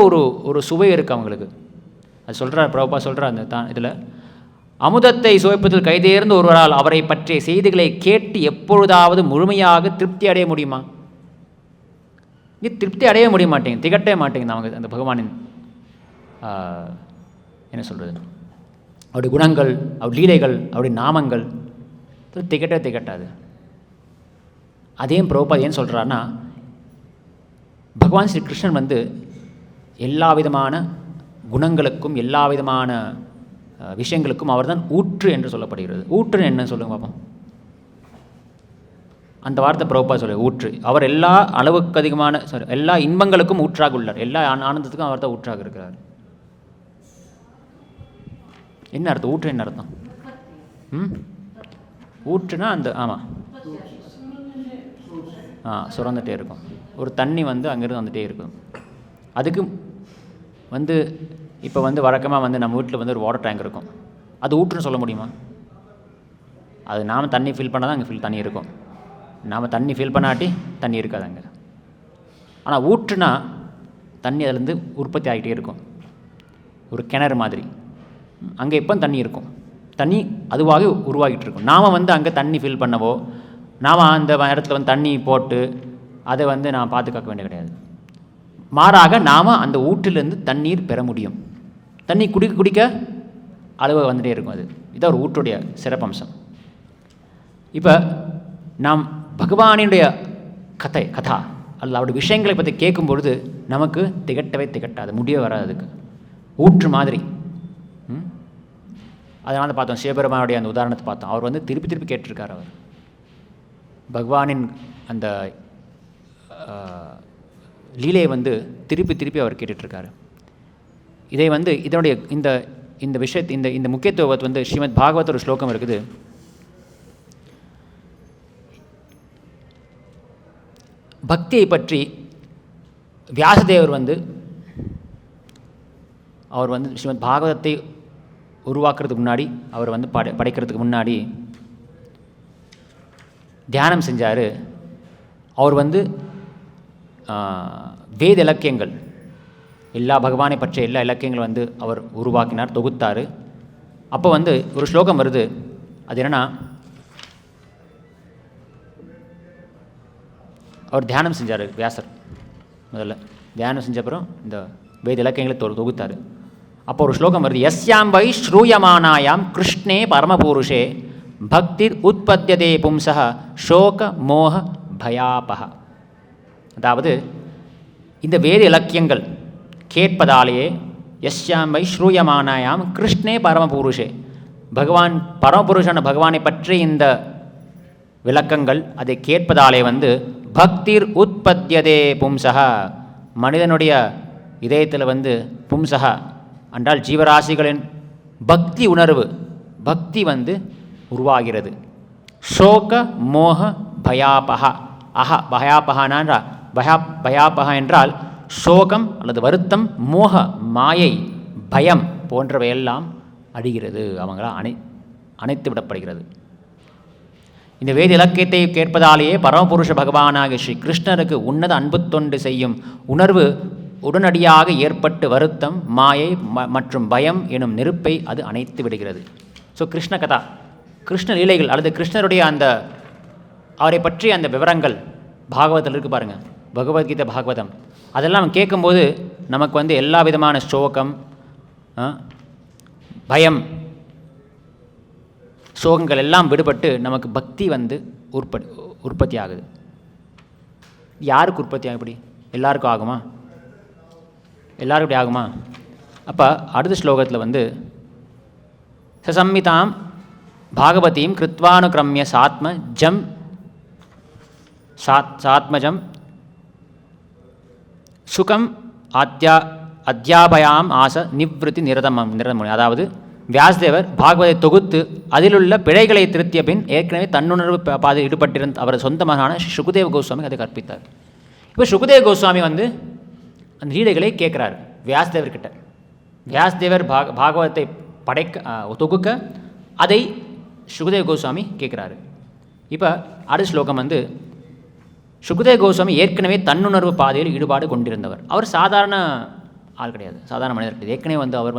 ஒரு சுவை இருக்குது அவங்களுக்கு. அது சொல்கிறார் பிரபுபா, சொல்கிறார் அந்த இதில், அமுதத்தை சுவைப்பதில் கைதேர்ந்து ஒருவரால் அவரை பற்றிய செய்திகளை கேட்டு எப்பொழுதாவது முழுமையாக திருப்தி அடைய முடியுமா? திருப்தி அடைய முடிய மாட்டேங்குது, திகட்டவே மாட்டேங்குது அவங்க அந்த பகவானின் என்ன சொல்கிறது, அவருடைய குணங்கள், அவர் லீலைகள், அவருடைய நாமங்கள் திகட்டாது. அதையும் பிரபுபாத் ஏன் சொல்கிறாருன்னா, பகவான் ஸ்ரீ கிருஷ்ணன் வந்து எல்லா விதமான குணங்களுக்கும் எல்லா விதமான விஷயங்களுக்கும் அவர் தான் ஊற்று என்று சொல்லப்படுகிறது. ஊற்று என்ன சொல்லுங்க பார்ப்போம். அந்த வார்த்தை பிரபுபாத் சொல்ல, ஊற்று. அவர் எல்லா அளவுக்கு அதிகமான எல்லா இன்பங்களுக்கும் ஊற்றாக உள்ளார், எல்லா ஆனந்தத்துக்கும் அவர் தான் ஊற்றாக இருக்கிறார். என்ன அர்த்தம்? ஊற்று என்ன அர்த்தம்? ஊற்றுனா அந்த ஆமாம் சுரந்துகிட்டே இருக்கும். ஒரு தண்ணி வந்து அங்கேருந்து வந்துகிட்டே இருக்கும். அதுக்கு வந்து இப்போ வந்து வழக்கமாக வந்து நம்ம வீட்டில் வந்து ஒரு வாட்டர் டேங்க் இருக்கும். அது ஊற்றுன்னு சொல்ல முடியுமா? அது நாம் தண்ணி ஃபில் பண்ணால் தான் அங்கே தண்ணி இருக்கும். நாம் தண்ணி ஃபில் பண்ணாட்டி தண்ணி இருக்காது அங்கே. ஆனால் ஊற்றுனா தண்ணி அதிலேருந்து உற்பத்தி ஆகிட்டே இருக்கும். ஒரு கிணறு மாதிரி அங்கே எப்போ தண்ணி இருக்கும், தண்ணி அதுவாக உருவாகிட்டு இருக்கும். நாம் வந்து அங்கே தண்ணி ஃபில் பண்ணவோ, நாம் அந்த இடத்துல வந்து தண்ணி போட்டு அதை வந்து நான் பாதுகாக்க வேண்டிய கிடையாது. மாறாக நாம் அந்த ஊற்றிலிருந்து தண்ணீர் பெற முடியும். தண்ணி குடிக்க அளவு வந்துகிட்டே இருக்கும். இதுதான் ஒரு ஊற்றுடைய சிறப்பம்சம். இப்போ நாம் பகவானுடைய கதா அல்ல அவருடைய விஷயங்களை பற்றி கேட்கும்பொழுது நமக்கு திகட்டாது, முடிய வராது. அதுக்கு ஊற்று மாதிரி. அதனால பார்த்தோம், சிவபெருமானுடைய அந்த உதாரணத்தை பார்த்தோம். அவர் வந்து திருப்பி கேட்டிருக்கார். அவர் பகவானின் அந்த லீலையை வந்து திருப்பி அவர் கேட்டுட்ருக்காரு. இதை வந்து இதனுடைய இந்த விஷயத்தை இந்த முக்கியத்துவத்தை வந்து ஸ்ரீமத் பாகவத் ஒரு ஸ்லோகம் இருக்குது. பக்தியை பற்றி வியாசதேவர் அவர் ஸ்ரீமத் பாகவதத்தை உருவாக்குறதுக்கு முன்னாடி, அவர் படைக்கிறதுக்கு முன்னாடி தியானம் செஞ்சார். அவர் வேத இலக்கியங்கள், எல்லா பகவானை பற்றிய எல்லா இலக்கியங்களும் அவர் உருவாக்கினார், தொகுத்தார். அப்போ ஒரு ஸ்லோகம் வருது. அது என்னென்னா, அவர் தியானம் செஞ்சார் வியாசர். முதல்ல தியானம் செஞ்ச அப்புறம் இந்த வேத இலக்கியங்களை தொகுத்தார். அப்போ ஒரு ஸ்லோகம் வருது. யஸ்யாம் வை ஸ்ரூயமானாயாம் கிருஷ்ணே பரமபூருஷே பக்திர் உற்பத்தியதே பும்சா சோக மோக பயாபக. அதாவது இந்த வேத இலக்கியங்கள் கேட்பதாலேயே யஸ்யாம் வை ஸ்ரூயமானாயாம் கிருஷ்ணே பரமபூருஷே, பகவான் பரமபுருஷான பகவானை பற்றி இந்த விளக்கங்கள் அதை கேட்பதாலே பக்திர் உற்பத்தியதே பும்சா, மனிதனுடைய இதயத்தில் பும்சா என்றால் ஜீவராசிகளின் பக்தி உணர்வு, பக்தி உருவாகிறது. சோக மோக பயாபக. பயாபகனா பயாபக என்றால் சோகம் அல்லது வருத்தம், மோக மாயை, பயம் போன்றவையெல்லாம் அழிகிறது, அவங்களால் அணைத்து விடப்படுகிறது. இந்த வேத இலக்கியத்தை கேட்பதாலேயே பரமபுருஷ பகவானாகிய ஸ்ரீ கிருஷ்ணருக்கு உன்னத அன்பு தொண்டு செய்யும் உணர்வு உடனடியாக ஏற்பட்டு வருத்தம், மாயை மற்றும் பயம் எனும் நெருப்பை அது அணைத்து விடுகிறது. ஸோ கிருஷ்ண கதா, கிருஷ்ண லீலைகள் அல்லது கிருஷ்ணருடைய அவரை பற்றிய அந்த விவரங்கள் பாகவதத்தில் இருக்குது பாருங்கள், பகவத்கீதை பாகவதம். அதெல்லாம் கேட்கும்போது நமக்கு எல்லா விதமான சோகம், பயம், சோகங்கள் எல்லாம் விடுபட்டு நமக்கு பக்தி உற்பத்தி ஆகுது. யாருக்கு உற்பத்தி ஆகும்? இப்படி எல்லாருக்கும் ஆகுமா? எல்லாருக்கும் இப்படி ஆகுமா? அப்போ அடுத்த ஸ்லோகத்தில் சசம்மிதாம் பாகவதீம் கிருத்வானுக்ரமிய சாத்மஜம் சுகம் அத்தியாபயாம் ஆச நிவ்ருத்தி நிரதம். அதாவது வியாசதேவர் பாகவதை தொகுத்து அதிலுள்ள பிழைகளை திருத்திய பின் ஏற்கனவே தன்னுணர்வு பாதையில் ஈடுபட்டிருந்த அவரது சொந்த மகனான சுகதேவ கோஸ்வாமி அதை கற்பித்தார். இப்போ சுகதேவ கோஸ்வாமி அந்த லீலைகளை கேட்குறாரு வியாசதேவர்கிட்ட. வியாசதேவர் பாகவதத்தை தொகுக்க அதை சுகதேவ கோஸ்வாமி கேட்குறாரு. இப்போ அடுத்த ஸ்லோகம் சுகதேவ கோஸ்வாமி ஏற்கனவே தன்னுணர்வு பாதையில் ஈடுபாடு கொண்டிருந்தவர். அவர் சாதாரண ஆள் கிடையாது, சாதாரண மனிதர் கிடையாது. ஏற்கனவே அவர்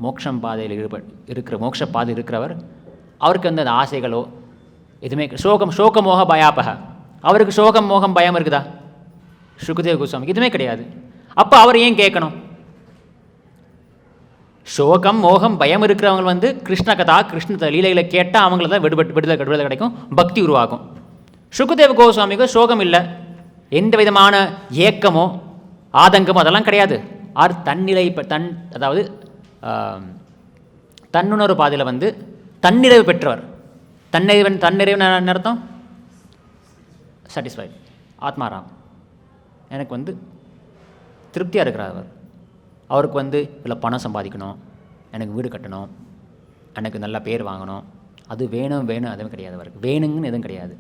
மோட்சம் பாதையில் இருக்கிற மோட்ச பாதை இருக்கிறவர். அவருக்கு அந்த ஆசைகளோ எதுவுமே சோகமோக பயாபக, அவருக்கு சோகம் மோகம் பயம் இருக்குதா? சுகதேவ கோஸ்வாமிக்கு எதுவுமே கிடையாது. அப்போ அவர் ஏன் கேட்கணும்? சோகம் மோகம் பயம் இருக்கிறவங்க கிருஷ்ண கதா கிருஷ்ண லீலைகளை கேட்டால் அவங்கள தான் விடுதலை கிடைக்கும், பக்தி உருவாகும். சுகதேவ கோஸ்வாமிக்கு சோகம் இல்லை, எந்த விதமான ஏக்கமோ ஆதங்கமோ அதெல்லாம் கிடையாது. தன்னிலை அதாவது தன்னுணர்வு பாதையில் தன்னிறைவு பெற்றவர். தன்னிறைவு அர்த்தம் சாட்டிஸ்ஃபைட், ஆத்மாராம். எனக்கு திருப்தியாக இருக்கிறார் அவர். அவருக்கு இவ்வளோ பணம் சம்பாதிக்கணும், எனக்கு வீடு கட்டணும், எனக்கு நல்ல பேர் வாங்கணும், அது வேணும் அதுவும் கிடையாது. அவருக்கு வேணுங்கன்னு எதுவும் கிடையாது.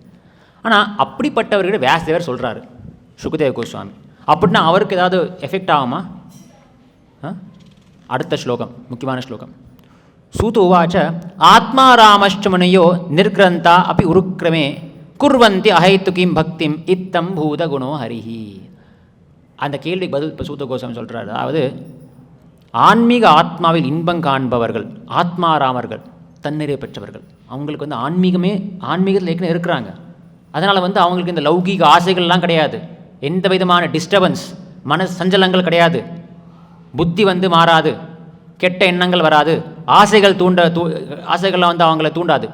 ஆனால் அப்படிப்பட்டவர்கிட்ட வியாசதேவர் சொல்கிறாரு சுகதேவ கோஸ்வாமி. அப்படின்னா அவருக்கு ஏதாவது எஃபெக்ட் ஆகுமா? அடுத்த ஸ்லோகம் முக்கியமான ஸ்லோகம். சூது உவாச்ச ஆத்மாராமஷ்டமுனையோ நிர்கிரந்தா அப்படி உருக்கிரமே குர்வந்தி அஹைத்துகிம் பக்திம் இத்தம் பூத குணோ ஹரிஹி. அந்த கேள்விக்கு பதில் இப்போ சூத கோஸ்வாமி சொல்கிறார். அதாவது ஆன்மீக ஆத்மாவில் இன்பம் காண்பவர்கள், ஆத்மாராமர்கள், தன்னிறைவு பெற்றவர்கள், அவங்களுக்கு ஆன்மீகத்தில் ஏற்கனவே இருக்கிறாங்க. அதனால் அவங்களுக்கு இந்த லௌகீக ஆசைகள்லாம் கிடையாது, எந்த விதமான டிஸ்டர்பன்ஸ் மன சஞ்சலங்கள் கிடையாது, புத்தி மாறாது, கெட்ட எண்ணங்கள் வராது, ஆசைகள்லாம் அவங்கள தூண்டாது.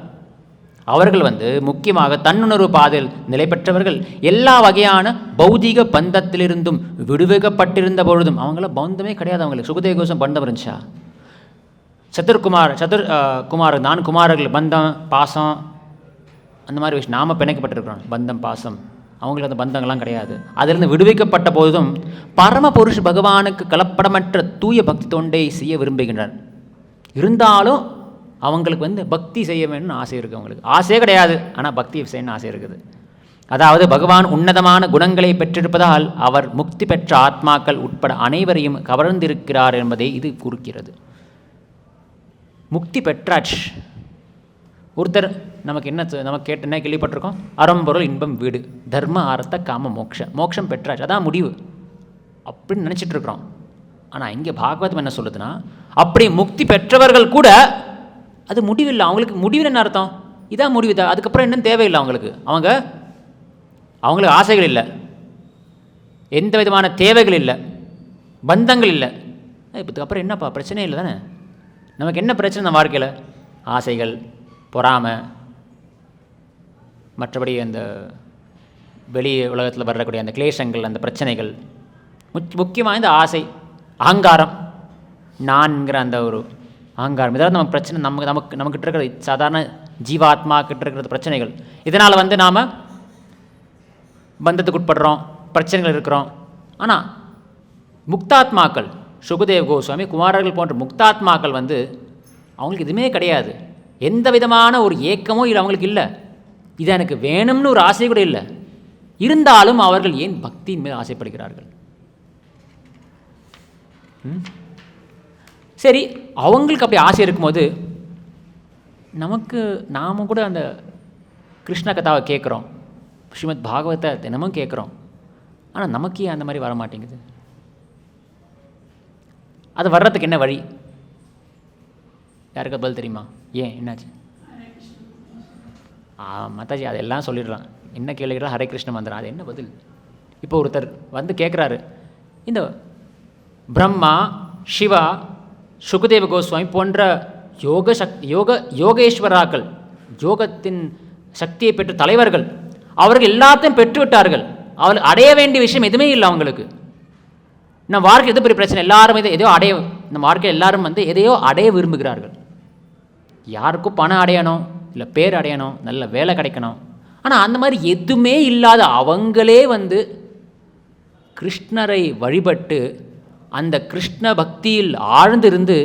அவர்கள் முக்கியமாக தன்னுணர்வு பாதையில் நிலை பெற்றவர்கள். எல்லா வகையான பௌதிக பந்தத்திலிருந்தும் விடுவிக்கப்பட்டிருந்த பொழுதும் அவங்கள பந்தமே கிடையாது. அவங்களுக்கு சுகதேவ கோஸ்வாமி பந்தம் இருந்துச்சா? சதுர்குமார் 4 குமாரர்கள் பந்தம் பாசம் அந்த மாதிரி விஷயம் நாம் பிணைக்கப்பட்டிருக்கிறோம். பந்தம் பாசம், அவங்களுக்கு அந்த பந்தங்கள்லாம் கிடையாது. அதிலிருந்து விடுவிக்கப்பட்ட போதும் பரமபுருஷ பகவானுக்கு கலப்படமற்ற தூய பக்தி தொண்டை செய்ய விரும்புகின்றனர். இருந்தாலும் அவங்களுக்கு பக்தி செய்ய வேணும்னு ஆசை இருக்குது. அவங்களுக்கு ஆசையே கிடையாது, ஆனால் பக்தி செய்யணும்னு ஆசை இருக்குது. அதாவது பகவான் உன்னதமான குணங்களை பெற்றிருப்பதால் அவர் முக்தி பெற்ற ஆத்மாக்கள் உட்பட அனைவரையும் கவர்ந்திருக்கிறார் என்பதை இது குறிக்கிறது. முக்தி பெற்றாச்சு. ஒருத்தர் நமக்கு என்ன கேள்விப்பட்டிருக்கோம்? அறம்பொருள் இன்பம் வீடு, தர்ம அர்த்த காம மோட்சம் பெற்றாச்சு, அதான் முடிவு அப்படின்னு நினச்சிட்டு இருக்கிறோம். ஆனால் இங்கே பாகவதம் என்ன சொல்லுதுன்னா, அப்படி முக்தி பெற்றவர்கள் கூட அது முடிவில்லை. அவங்களுக்கு முடிவு என்ன அர்த்தம்? இதான் முடிவு தான், அதுக்கப்புறம் இன்னும் தேவையில்லை. அவங்களுக்கு ஆசைகள் இல்லை, எந்த விதமான தேவைகள் இல்லை, பந்தங்கள் இல்லை. இதுக்கப்புறம் என்னப்பா பிரச்சனை இல்லை தானே? நமக்கு என்ன பிரச்சனை நம்ம வாழ்க்கையில்? ஆசைகள், பொறாமை, மற்றபடி அந்த வெளி உலகத்தில் வரக்கூடிய அந்த கிளேசங்கள், அந்த பிரச்சனைகள், முக்கியமாக இந்த ஆசை, அகங்காரம், நான்கிற அந்த ஒரு அகங்காரம், இதெல்லாம் நம்ம பிரச்சனை. நமக்கிட்ட இருக்கிற சாதாரண ஜீவாத்மா கிட்ட இருக்கிற பிரச்சனைகள். இதனால் நாம் பந்தத்துக்கு உட்படுறோம், பிரச்சனைகள் இருக்கிறோம். ஆனால் முக்தாத்மாக்கள், சுகதேவ் கோஸ்வாமி, குமாரர்கள் போன்ற முக்தாத்மாக்கள் அவங்களுக்கு எதுவுமே கிடையாது. எந்த விதமான ஒரு ஏக்கமும் இல்லை, அவங்களுக்கு இல்லை. இது எனக்கு வேணும்னு ஒரு ஆசை கூட இல்லை. இருந்தாலும் அவர்கள் ஏன் பக்தியின் மேல் ஆசைப்படுகிறார்கள்? சரி, அவங்களுக்கு அப்படி ஆசை இருக்கும்போது நாம் கூட அந்த கிருஷ்ண கதாவை கேட்குறோம், ஸ்ரீமத் பாகவத்தை தினமும் கேட்குறோம். ஆனால் நமக்கே அந்த மாதிரி வர மாட்டேங்குது. அது வர்றதுக்கு என்ன வழி? யாருக்கு பதில் தெரியுமா? ஏன் என்னாச்சு? மாதாஜி அதெல்லாம் சொல்லிடலாம். என்ன கேள்விக்கலாம்? ஹரே கிருஷ்ண மந்திரம், அது என்ன பதில்? இப்போ ஒருத்தர் கேட்குறாரு, இந்த பிரம்மா, சிவா, சுகதேவ கோஸ்வாமி போன்ற யோகேஸ்வராக்கள், யோகத்தின் சக்தியை பெற்ற தலைவர்கள், அவர்கள் எல்லாத்தையும் பெற்றுவிட்டார்கள். அவர்கள் அடைய வேண்டிய விஷயம் எதுவுமே இல்லை அவங்களுக்கு. நம்ம வாழ்க்கை எது பெரிய பிரச்சனை? எல்லாரும் எதையோ நம்ம வாழ்க்கையில் எல்லாரும் எதையோ அடைய விரும்புகிறார்கள். யாருக்கும் பணம் அடையணும், இல்லை பேர் அடையணும், நல்ல வேலை கிடைக்கணும். ஆனால் அந்த மாதிரி எதுவுமே இல்லாத அவங்களே கிருஷ்ணரை வழிபட்டு அந்த கிருஷ்ண பக்தியில் ஆழ்ந்திருந்து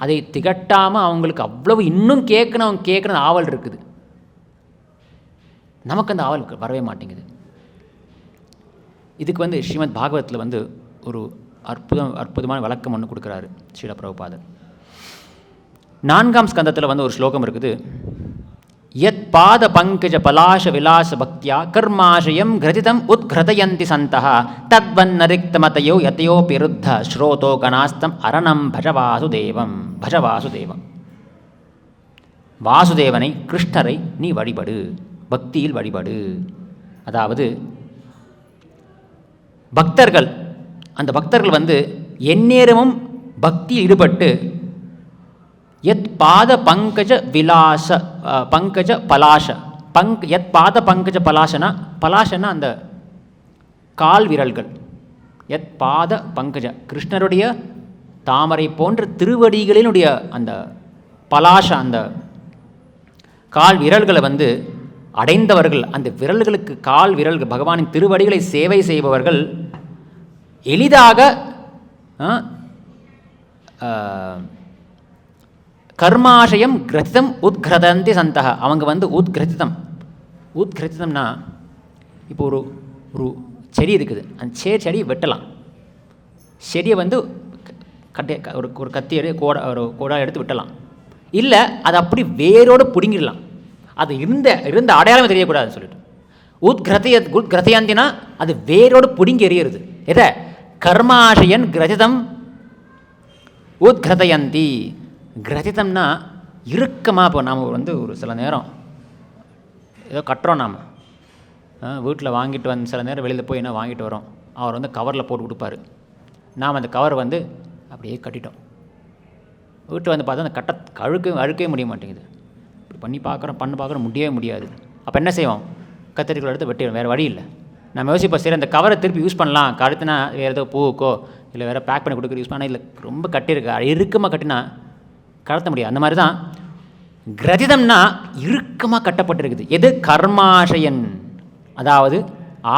அதை திகட்டாமல் அவங்களுக்கு அவ்வளவு இன்னும் கேட்கணும் ஆவல் இருக்குது. நமக்கு அந்த ஆவல் வரவே மாட்டேங்குது. இதுக்கு ஸ்ரீமத் பாகவத்தில் ஒரு அற்புதமான விளக்கம் ஒன்று கொடுக்குறாரு ஸ்ரீல பிரபுபாதர். 4ஆம் ஸ்கந்தத்தில் ஒரு ஸ்லோகம் இருக்குது. யத் பாத பங்கஜ பலாஷ விலாச பக்தியா கர்மாஷயம் கிரதிதம் உத்கிருதயந்தி சந்தः தத்வன்னரிக்தமதயோ யதயோ பிருத்த ஸ்ரோதோ கணாஸ்தம் அரணம் பஜ வாசுதேவம். வாசுதேவனை, கிருஷ்ணரை நீ வழிபடு, பக்தியில் வழிபடு. அதாவது பக்தர்கள், அந்த பக்தர்கள் எந்நேரமும் பக்தியில் ஈடுபட்டு யத் பாத பங்கஜ விலாச பங்கஜ பலாஷ யத் பாத பங்கஜ பலாஷனா அந்த கால் விரல்கள். யத் பாத பங்கஜ, கிருஷ்ணருடைய தாமரை போன்ற திருவடிகளினுடைய அந்த பலாஷ, அந்த கால் விரல்களை அடைந்தவர்கள், அந்த விரல்களுக்கு கால் விரல்கள், பகவானின் திருவடிகளை சேவை செய்பவர்கள் எளிதாக கர்மாஷயம் கிரதிதம் உத்கிருதந்தி சந்தः. அவங்க உத்கிருதிதம்னா இப்போ ஒரு செடி இருக்குது, அந்த செடியை வெட்டலாம். செடியை ஒரு கத்தி ஒரு கோடால் எடுத்து வெட்டலாம். இல்லை அதை அப்படி வேரோடு பிடுங்கிடலாம். அது இருந்த அடையாளமே தெரியக்கூடாதுன்னு சொல்லிட்டு உத்கிருதயந்தினா அது வேரோடு பிடுங்கி எறியறது. எதை? கர்மாஷயன் கிரதிதம் உத்கிருதயந்தி. கிரதிதம்னா இறுக்கமாக. இப்போ நாம் ஒரு சில நேரம் ஏதோ கட்டுறோம், நாம் வீட்டில் வாங்கிட்டு சில நேரம் வெளியில் போய் என்ன வாங்கிட்டு வரோம், அவர் கவரில் போட்டு கொடுப்பாரு. நாம் அந்த கவர் அப்படியே கட்டிட்டோம். வீட்டு பார்த்தா அந்த அழுக்கவே முடிய மாட்டேங்குது. இப்படி பண்ணி பார்க்குறோம் முடியவே முடியாது. அப்போ என்ன செய்வோம்? கத்திரிக்கோள் எடுத்து வெட்டிடும், வேறு வழி இல்லை. நம்ம யோசிப்போம், சரி அந்த கவரை திருப்பி யூஸ் பண்ணலாம், கழுத்துனா வேறு ஏதோ பூவுக்கோ இல்லை வேறு பேக் பண்ணி கொடுக்குற யூஸ் பண்ணால், இல்லை ரொம்ப கட்டியிருக்கு, இறுக்கமாக கட்டினா கலத்த முடியாது. அந்த மாதிரி தான் கிரதிதம்னா இறுக்கமாக கட்டப்பட்டிருக்குது. எது? கர்மாஷயன், அதாவது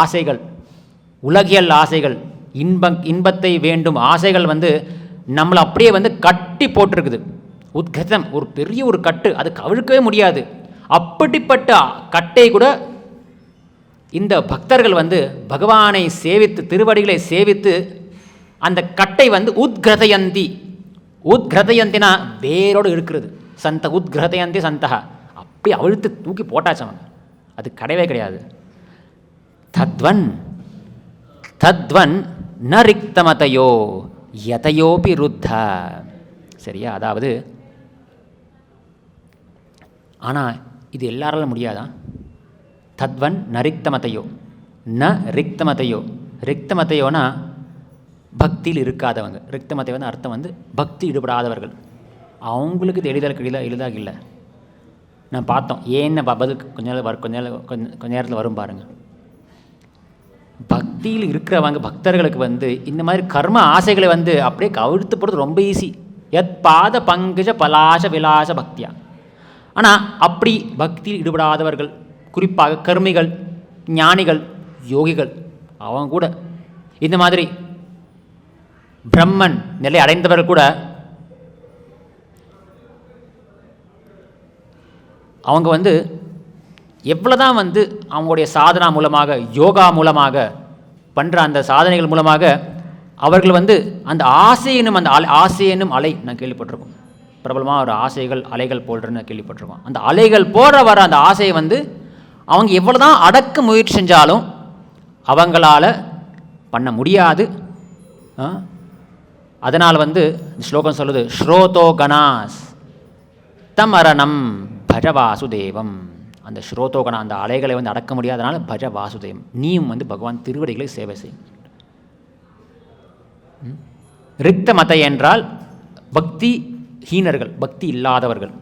ஆசைகள், உலகியல் ஆசைகள், இன்பத்தை வேண்டும் ஆசைகள் நம்மளை அப்படியே கட்டி போட்டிருக்குது. உத்கிருதம் ஒரு பெரிய ஒரு கட்டு, அது கவிழ்க்கவே முடியாது. அப்படிப்பட்ட கட்டை கூட இந்த பக்தர்கள் வந்து பகவானை சேவித்து, திருவடிகளை சேவித்து, அந்த கட்டை வந்து உத்கிரதயந்தி. உத்கிரதயந்தினா வேரோடு இருக்கிறது. சந்த உத்கிரதயந்தி சந்தகா, அப்படி அவிழ்த்து தூக்கி போட்டாச்சு அவன். அது கிடையவே கிடையாது. தத்வன் தத்வன் ந ரிக்தமதையோ யதையோபி ருத்த. சரியா? அதாவது, ஆனால் இது எல்லாராலும் முடியாதா? தத்வன் ந ரிக்தமதையோ, ந ரிக்தமதையோ. ரிக்தமதையோனா பக்தியில் இருக்காதவங்க. ரிக்தமதை வந்து அர்த்தம் வந்து பக்தி ஈடுபடாதவர்கள். அவங்களுக்கு இது எளிதாக இல்லை. நான் பார்த்தோம். ஏன்னு பதில் கொஞ்ச நேரத்தில் வரும் பாருங்கள். பக்தியில் இருக்கிறவங்க, பக்தர்களுக்கு வந்து இந்த மாதிரி கர்ம ஆசைகளை வந்து அப்படியே கவிழ்த்து போடுறது ரொம்ப ஈஸி. எத் பாத பங்கஜ பலாச விலாச பக்தியா. ஆனால் அப்படி பக்தியில் ஈடுபடாதவர்கள், குறிப்பாக கர்மிகள், ஞானிகள், யோகிகள், அவங்க கூட இந்த மாதிரி பிரம்மன் நிலை அடைந்தவர்கள் கூட அவங்க வந்து எவ்வளோதான் வந்து அவங்களுடைய சாதனா மூலமாக, யோகா மூலமாக பண்ணுற அந்த சாதனைகள் மூலமாக அவர்கள் வந்து அந்த ஆசையெனும் அலை நான் கேள்விப்பட்டிருக்கோம். பிரபலமாக ஒரு ஆசைகள் அலைகள் போடுறன்னு கேள்விப்பட்டிருக்கோம். அந்த அலைகள் போடுற வர அந்த ஆசையை வந்து அவங்க எவ்வளோ தான் அடக்க முயற்சி செஞ்சாலும் அவங்களால பண்ண முடியாது. அதனால் வந்து இந்த ஸ்லோகம் சொல்லுது, ஸ்ரோதோ கணாஸ் தமரணம் பஜ வாசுதேவம். அந்த ஸ்ரோதோகணா, அந்த அலைகளை வந்து அடக்க முடியாதனால பஜ வாசுதேவம், நீயும் வந்து பகவான் திருவடிகளை சேவை செய். ரிக்த மத என்றால் பக்தி ஹீனர்கள், பக்தி இல்லாதவர்கள்.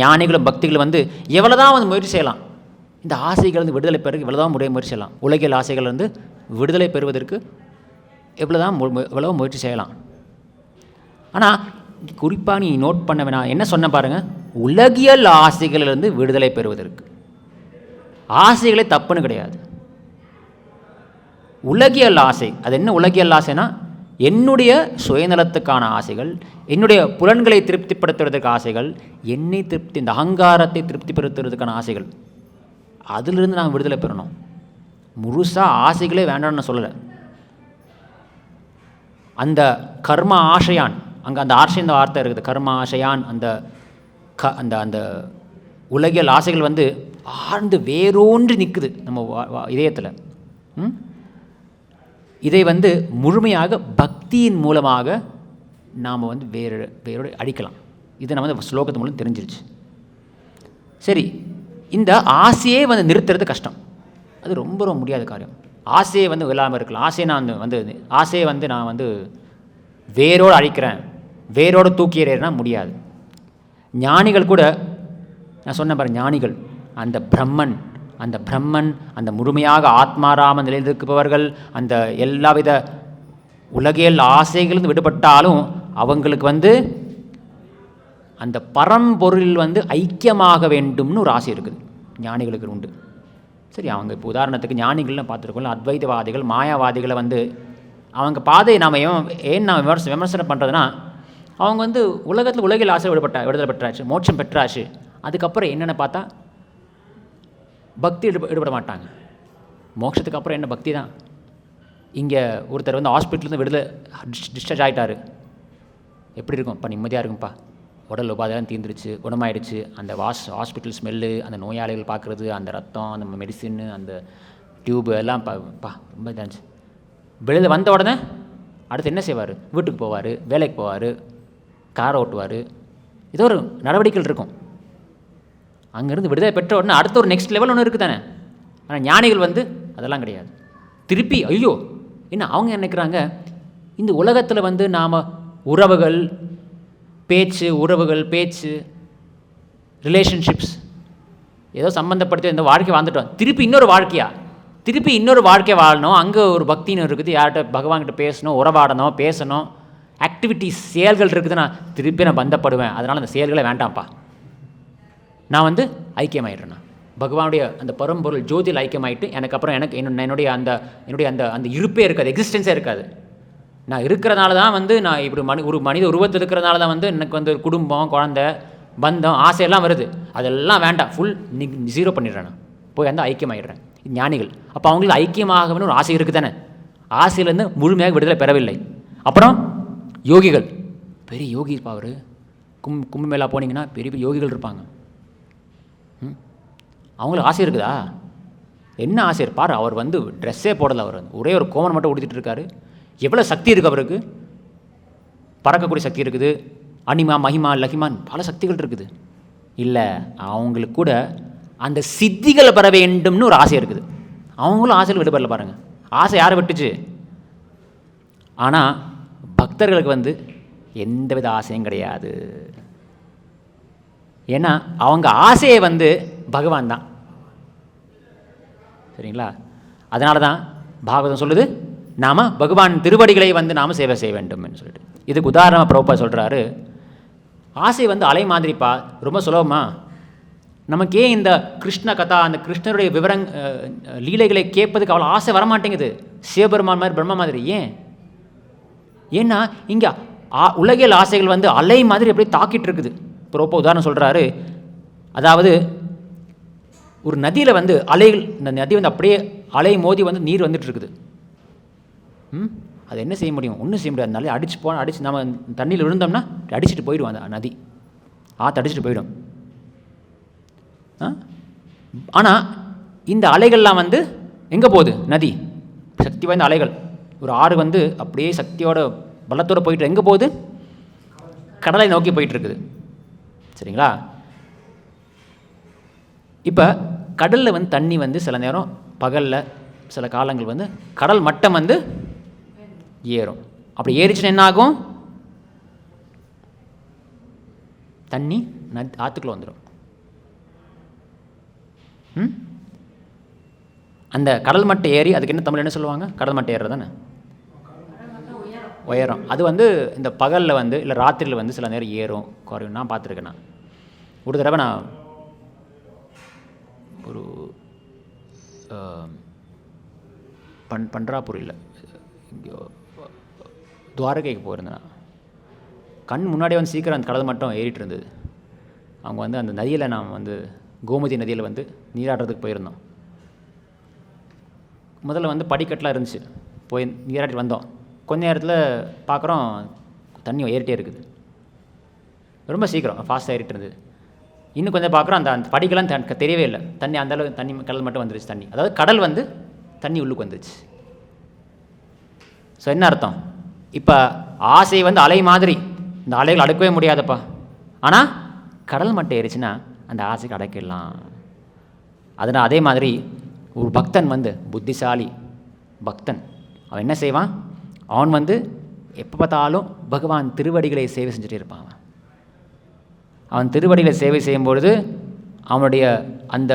ஞானிகளும் பக்திகளும் வந்து எவ்வளோதான் வந்து முயற்சி செய்யலாம், இந்த ஆசைகள் வந்து விடுதலை பெற எவ்வளோதான் முயற்சி செய்யலாம். உலகியல் ஆசைகள் வந்து விடுதலை பெறுவதற்கு எவ்வளோ முயற்சி செய்யலாம். ஆனால் குறிப்பாக நீ நோட் பண்ண வேணாம், என்ன சொன்ன பாருங்கள், உலகியல் ஆசைகளிலிருந்து விடுதலை பெறுவதற்கு. ஆசைகளே தப்புன்னு கிடையாது. உலகியல் ஆசை, அது என்ன உலகியல் ஆசைனா, என்னுடைய சுயநலத்துக்கான ஆசைகள், என்னுடைய புலன்களை திருப்திப்படுத்துவதற்கு ஆசைகள், என்னை திருப்தி, இந்த அகங்காரத்தை திருப்திப்படுத்துவதற்கான ஆசைகள், அதிலிருந்து நான் விடுதலை பெறணும். முழுசாக ஆசைகளே வேண்டாம்னு நான் சொல்லலை. அந்த கர்ம ஆசையான், அங்கே அந்த ஆசைன்ற வார்த்தை இருக்குது, கர்ம ஆசையான். அந்த அந்த அந்த உலகியல் ஆசைகள் வந்து ஆழ்ந்து வேரோன்றி நிற்குது நம்ம இதயத்தில். இதை வந்து முழுமையாக பக்தியின் மூலமாக நாம் வந்து வேரோடு அடிக்கலாம். இதை நம்ம வந்து ஸ்லோகத்து மூலம் தெரிஞ்சிருச்சு. சரி, இந்த ஆசையே வந்து நிறுத்துறது கஷ்டம். அது ரொம்ப ரொம்ப முடியாத காரியம். ஆசையை வந்து இல்லாமல் இருக்கலாம். ஆசையை வந்து நான் வந்து வேரோடு அழிக்கிறேன், வேரோடு தூக்கி எறியறேன்னா முடியாது. ஞானிகள் கூட, நான் சொன்ன பாரு, ஞானிகள் அந்த பிரம்மன் அந்த முழுமையாக ஆத்மாராம நிலையில் இருப்பவர்கள், அந்த எல்லாவித உலகியல் ஆசைகளிலிருந்து விடுபட்டாலும் அவங்களுக்கு வந்து அந்த பரம்பொருளில் வந்து ஐக்கியமாக வேண்டும்னு ஒரு ஆசை இருக்குது, ஞானிகளுக்கு உண்டு. சரி, அவங்க இப்போ உதாரணத்துக்கு ஞானிகள்னு பார்த்துருக்கோம், அத்வைதவாதிகள், மாயாவாதிகளை வந்து அவங்க பாதையை நாம் விமர்சனம் பண்ணுறதுனா, அவங்க வந்து உலகத்தில் உலகில் ஆசை விடுதலை பெற்றாச்சு, மோட்சம் பெற்றாச்சு. அதுக்கப்புறம் என்னென்னு பார்த்தா பக்தி ஈடுபட மாட்டாங்க. மோட்சத்துக்கு அப்புறம் என்ன பக்தி தான். இங்கே ஒருத்தர் வந்து ஹாஸ்பிட்டலேருந்து டிஸ்சார்ஜ் ஆகிட்டார். எப்படி இருக்கும்? இப்போ நிம்மதியாக இருக்கும்ப்பா, உடல் உபாதைலாம் தீர்ந்துருச்சு, குணமாயிடுச்சு. அந்த ஹாஸ்பிட்டல் ஸ்மெல்லு, அந்த நோயாளிகள் பார்க்குறது, அந்த ரத்தம், அந்த மெடிசின்னு, அந்த டியூப்பு எல்லாம் ரொம்ப இதாச்சு. வெளியில் வந்த உடனே அடுத்து என்ன செய்வார்? வீட்டுக்கு போவார், வேலைக்கு போவார், காரை ஓட்டுவார், ஏதோ ஒரு நடவடிக்கைகள் இருக்கும். அங்கேருந்து விடுதலை பெற்ற உடனே அடுத்த ஒரு நெக்ஸ்ட் லெவல் ஒன்று இருக்குது தானே. ஆனால் ஞானிகள் வந்து அதெல்லாம் கிடையாது. திருப்பி ஐயோ என்ன அவங்க நினைக்கிறாங்க, இந்த உலகத்தில் வந்து நாம் உறவுகள் பேச்சு ரிலேஷன்ஷிப்ஸ் ஏதோ சம்மந்தப்படுத்தி இந்த வாழ்க்கை வாழ்ந்துட்டோம், திருப்பி இன்னொரு வாழ்க்கை வாழணும். அங்கே ஒரு பக்தின்னு இருக்குது, யார்கிட்ட பகவான்கிட்ட பேசணும், உறவாடணும், பேசணும், ஆக்டிவிட்டிஸ், செயல்கள் இருக்குதுன்னா திருப்பி நான் பந்தப்படுவேன். அதனால் அந்த செயல்களை வேண்டாம்ப்பா, நான் வந்து ஐக்கியமாயிடுறேன். பகவானுடைய அந்த பரம்பொருள் ஜோதியில் ஐக்கியமாயிட்டு எனக்கு அப்புறம் என்னுடைய அந்த அந்த இருப்பே இருக்காது, எக்ஸிஸ்டன்ஸே இருக்காது. நான் இருக்கிறனால தான் வந்து நான் இப்படி ஒரு மனித உருவத்தில் இருக்கிறனால தான் வந்து எனக்கு வந்து ஒரு குடும்பம், குழந்தை, பந்தம், ஆசையெல்லாம் வருது. அதெல்லாம் வேண்டாம், ஃபுல் ஜீரோ பண்ணிடுறேன். நான் போய் அந்த ஐக்கியமாயிடுறேன். ஞானிகள். அப்போ அவங்களுக்கு ஐக்கியமாகணும்னு ஒரு ஆசை இருக்குது தானே, ஆசையிலேருந்து முழுமையாக விடுதலை பெறவில்லை. அப்புறம் யோகிகள், பெரிய யோகி இருப்பா அவர். கும்பமேளா போனீங்கன்னா பெரிய பெரிய யோகிகள் இருப்பாங்க. அவங்களுக்கு ஆசை இருக்குதா? என்ன ஆசை இருப்பார்? அவர் வந்து ட்ரெஸ்ஸே போடலை, அவர் ஒரே ஒரு கோமன் மட்டும் உடுத்திட்டு இருக்காரு. எவ்வளோ சக்தி இருக்குது அவருக்கு, பறக்கக்கூடிய சக்தி இருக்குது, அனிமா மகிமா லகிமான் பல சக்திகள் இருக்குது. இல்லை, அவங்களுக்கு கூட அந்த சித்திகளை பெற வேண்டும்னு ஒரு ஆசை இருக்குது. அவங்களும் ஆசையில் விடுபடல பாருங்கள். ஆசை யாரை விட்டுச்சு? ஆனால் பக்தர்களுக்கு வந்து எந்தவித ஆசையும் கிடையாது. ஏன்னா அவங்க ஆசையை வந்து பகவான் தான். சரிங்களா? அதனால தான் பாகவதம் சொல்லுது, நாம் பகவான் திருவடிகளை வந்து நாம் சேவை செய்ய வேண்டும் சொல்லிட்டு. இதுக்கு உதாரணமாக பிரபுபா சொல்கிறாரு, ஆசை வந்து அலை மாதிரிப்பா, ரொம்ப சுலபமா. நமக்கே இந்த கிருஷ்ண கதா, அந்த கிருஷ்ணருடைய லீலைகளை கேட்பதுக்கு அவ்வளோ ஆசை வரமாட்டேங்குது, சிவபெருமான் மாதிரி பிரம்மா மாதிரி. ஏன்னா இங்கே உலகியல் ஆசைகள் வந்து அலை மாதிரி அப்படியே தாக்கிட்டு இருக்குது. பிரபுபா உதாரணம் சொல்கிறாரு, அதாவது ஒரு நதியில் வந்து அலைகள், இந்த நதி வந்து அப்படியே அலை மோதி வந்து நீர் வந்துட்டு இருக்குது. அது என்ன செய்ய முடியும்? ஒன்றும் செய்ய முடியாது. நல்லா அடித்து நம்ம தண்ணியில் விழுந்தோம்னா அடிச்சுட்டு போயிடும், அந்த நதி ஆற்று அடிச்சுட்டு போயிடும். ஆனால் இந்த அலைகள்லாம் வந்து எங்கே போகுது? நதி சக்தி வாய்ந்த அலைகள், ஒரு ஆறு வந்து அப்படியே சக்தியோட பலத்தோடு போயிட்டு எங்கே போகுது? கடலை நோக்கி போயிட்டுருக்குது. சரிங்களா? இப்போ கடலில் வந்து தண்ணி வந்து சில நேரம் பகலில் சில காலங்கள் வந்து கடல் மட்டம் வந்து ஏறும். அப்படி ஏறிச்சுன்னா என்ன ஆகும்? தண்ணி ஆற்றுக்குள்ள வந்துடும். அந்த கடல் மட்டம் ஏறி, அதுக்கு என்ன தமிழ் என்ன சொல்லுவாங்க? கடல் மட்டம் ஏறுறது தானே, உயரம். அது வந்து இந்த பகலில் வந்து இல்லை ராத்திரியில் வந்து சில நேரம் ஏறும் குறையும். நான் பார்த்துருக்கேன். நான் ஒரு தடவை நான் ஒரு பண்ட்ராபூர் இல்லை இங்கே துவாரகைக்கு போயிருந்தேன். கண் முன்னாடியே வந்து சீக்கிரம் அந்த கடல் மட்டும் ஏறிட்டு இருந்தது. அவங்க வந்து அந்த நதியில், நாம் வந்து கோமதி நதியில் வந்து நீராடுறதுக்கு போயிருந்தோம். முதல்ல வந்து படிக்கட்டெலாம் இருந்துச்சு, போய் நீராட்டி வந்தோம். கொஞ்ச நேரத்தில் பார்க்குறோம் தண்ணி ஏறிட்டே இருக்குது, ரொம்ப சீக்கிரம் ஃபாஸ்ட்டாக ஏறிட்டு இருந்தது. இன்னும் கொஞ்சம் பார்க்குறோம் அந்த படிக்கெல்லாம் தெரியவே இல்லை, தண்ணி அந்தளவு தண்ணி கடல் மட்டும் வந்துருச்சு. தண்ணி, அதாவது கடல் வந்து தண்ணி உள்ளுக்கு வந்துச்சு. ஸோ என்ன அர்த்தம்? இப்போ ஆசை வந்து அலை மாதிரி, இந்த அலைகள் அடக்கவே முடியாதப்பா. ஆனால் கடல் மட்டும் ஏறிச்சுன்னா அந்த ஆசைக்கு அடக்கிடலாம். அதனால் அதே மாதிரி ஒரு பக்தன் வந்து புத்திசாலி பக்தன், அவன் என்ன செய்வான்? அவன் வந்து எப்போ பார்த்தாலும் பகவான் திருவடிகளை சேவை செஞ்சுட்டே இருப்பான். அவன் திருவடிகளை சேவை செய்யும் பொழுது அவனுடைய அந்த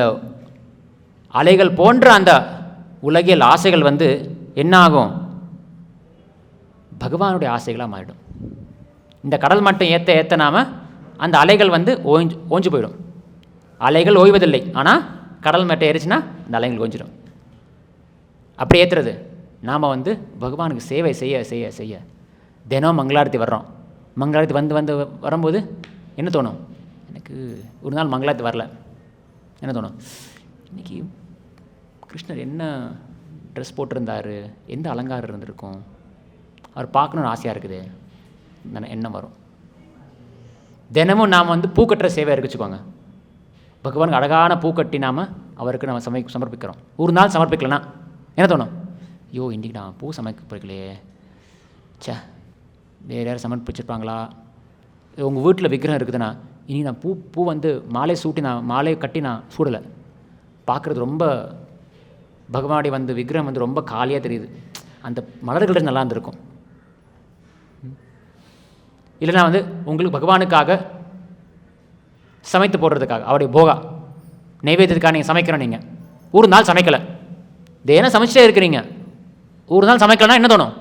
அலைகள் போன்ற அந்த உலகியல் ஆசைகள் வந்து என்ன ஆகும்? பகவானுடைய ஆசைகளாக மாறிடும். இந்த கடல் மட்டம் ஏற்ற நாம அந்த அலைகள் வந்து ஓஞ்சு போயிடும். அலைகள் ஓய்வதில்லை, ஆனால் கடல் மட்டம் ஏறிச்சுன்னா அந்த அலைகள் ஓஞ்சிடும். அப்படி ஏற்றுறது நாம் வந்து பகவானுக்கு சேவை செய்ய செய்ய செய்ய தினம் மங்களாரத்தி வர்றோம். மங்களாரத்தி வந்து வரும்போது என்ன தோணும்? எனக்கு ஒரு நாள் மங்களாரத்தி வரல, என்ன தோணும்? இன்றைக்கி கிருஷ்ணர் என்ன ட்ரெஸ் போட்டிருந்தார், எந்த அலங்காரம் இருந்திருக்கும், அவர் பார்க்கணுன்னு ஆசையாக இருக்குது, எண்ணம் வரும். தினமும் நாம் வந்து பூக்கட்டுற சேவை இருக்குச்சுக்கோங்க. பகவானுக்கு அழகான பூக்கட்டி நாம் அவருக்கு நம்ம சமர்ப்பிக்கிறோம். ஒரு நாள் சமர்ப்பிக்கலன்னா என்ன தோணும்? ஐயோ, இன்றைக்கி நான் பூ சமர்ப்பிக்கலையே, சே, வேறு யாரும் சமர்ப்பிச்சிருப்பாங்களா? உங்கள் வீட்டில் விக்கிரகம் இருக்குதுன்னா இனி நான் பூ வந்து மாலை கட்டி நான் சூடலை, பார்க்குறது ரொம்ப பகவானுடைய வந்து விக்கிரகம் வந்து ரொம்ப காலியாக தெரியுது, அந்த மலர்கள் நல்லா இருந்திருக்கும். இல்லைனா வந்து உங்களுக்கு பகவானுக்காக சமைத்து போடுறதுக்காக அவருடைய போகா நைவேத்தியத்துக்காக நீங்கள் சமைக்கிறோம். நீங்கள் ஒரு நாள் சமைக்கலை, தேன சமைச்சிட்டே இருக்கிறீங்க, ஒரு நாள் சமைக்கலைன்னா என்ன தோணும்?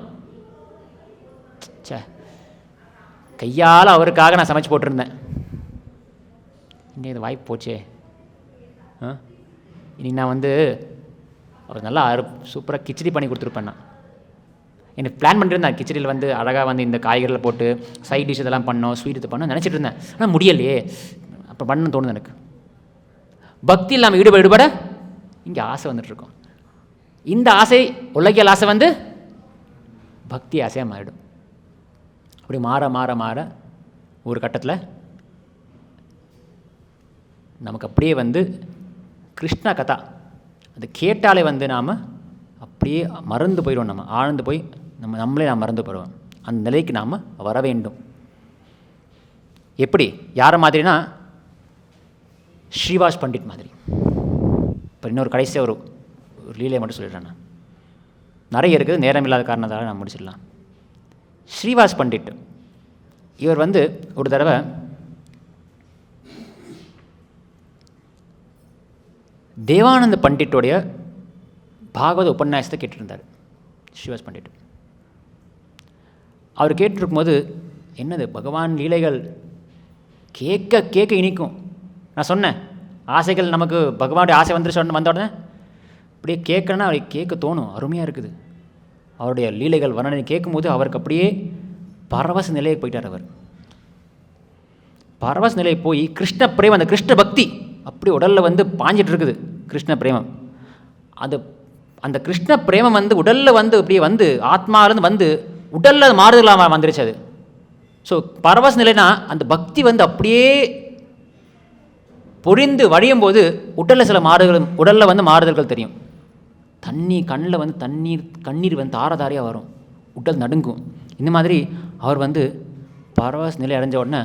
சே, கையால் அவருக்காக நான் சமைச்சு போட்டிருந்தேன், இங்கே இது வாய்ப்பு போச்சே. இன்னைக்கு நான் வந்து அவர் நல்லா சூப்பராக கிச்சடி பண்ணி கொடுத்துருப்பேன். நான் எனக்கு பிளான் பண்ணிருந்தேன், கிச்சடியில் வந்து அழகாக வந்து இந்த காய்கறிகளை போட்டு சைட் டிஷ் இதெல்லாம் பண்ணோம், ஸ்வீட் இது பண்ணோம் நினச்சிட்டு இருந்தேன். ஆனால் முடியலையே, அப்போ பண்ணணும்னு தோணுது எனக்கு. பக்தி இல்லாமல் ஈடுபட இங்கே ஆசை வந்துட்டுருக்கோம். இந்த ஆசை உலகியல் ஆசை வந்து பக்தி ஆசையாக மாறிடும். அப்படி மாற மாற மாற ஒரு கட்டத்தில் நமக்கு அப்படியே வந்து கிருஷ்ண கதா அது கேட்டாலே வந்து நாம் அப்படியே மறந்து போயிடுவோம். நம்ம ஆழ்ந்து போய் நம்மளே மறந்து போயிடுவோம். அந்த நிலைக்கு நாம் வர வேண்டும். எப்படி? யாரை மாதிரினா ஸ்ரீவாஸ் பண்டிட் மாதிரி. இப்போ இன்னொரு கடைசியாக ஒரு லீலையை மட்டும் சொல்லிடுறேன். நான் நிறைய இருக்குது, நேரம் இல்லாத காரணத்தால் நான் முடிச்சிடலாம். ஸ்ரீவாஸ் பண்டிட் இவர் வந்து ஒரு தடவை தேவானந்த பண்டிட்டோடைய பாகவத உபன்யாசத்தை கேட்டுருந்தார். ஸ்ரீவாஸ் பண்டிட் அவர் கேட்டுருக்கும்போது, என்னது பகவான் லீலைகள் கேட்க கேட்க இனிக்கும். நான் சொன்னேன், ஆசைகள் நமக்கு பகவானுடைய ஆசை வந்துட்டு வந்த உடனே அப்படியே கேட்கணுன்னா அவரை கேட்க தோணும். அருமையாக இருக்குது. அவருடைய லீலைகள் வர்ணனை கேட்கும்போது அவருக்கு அப்படியே பரவச நிலையை போயிட்டார். அவர் பரவச நிலையை போய் கிருஷ்ண பிரேமம், அந்த கிருஷ்ண பக்தி அப்படி உடலில் வந்து பாஞ்சிட்டு இருக்குது. கிருஷ்ண பிரேமம், அந்த கிருஷ்ண பிரேமம் வந்து உடலில் வந்து அப்படியே வந்து ஆத்மாவிலேருந்து வந்து உடலில் மாறுதலாக வந்துருச்சு. அது ஸோ பரவச நிலைனா அந்த பக்தி வந்து அப்படியே பொரிந்து வழியும் போது உடலில் சில மாறுதல், உடலில் வந்து மாறுதல்கள் தெரியும். கண்ணில் வந்து கண்ணீர் வந்து தாரதாரியாக வரும், உடல் நடுங்கும். இந்த மாதிரி அவர் வந்து பரவச நிலை அடைஞ்ச உடனே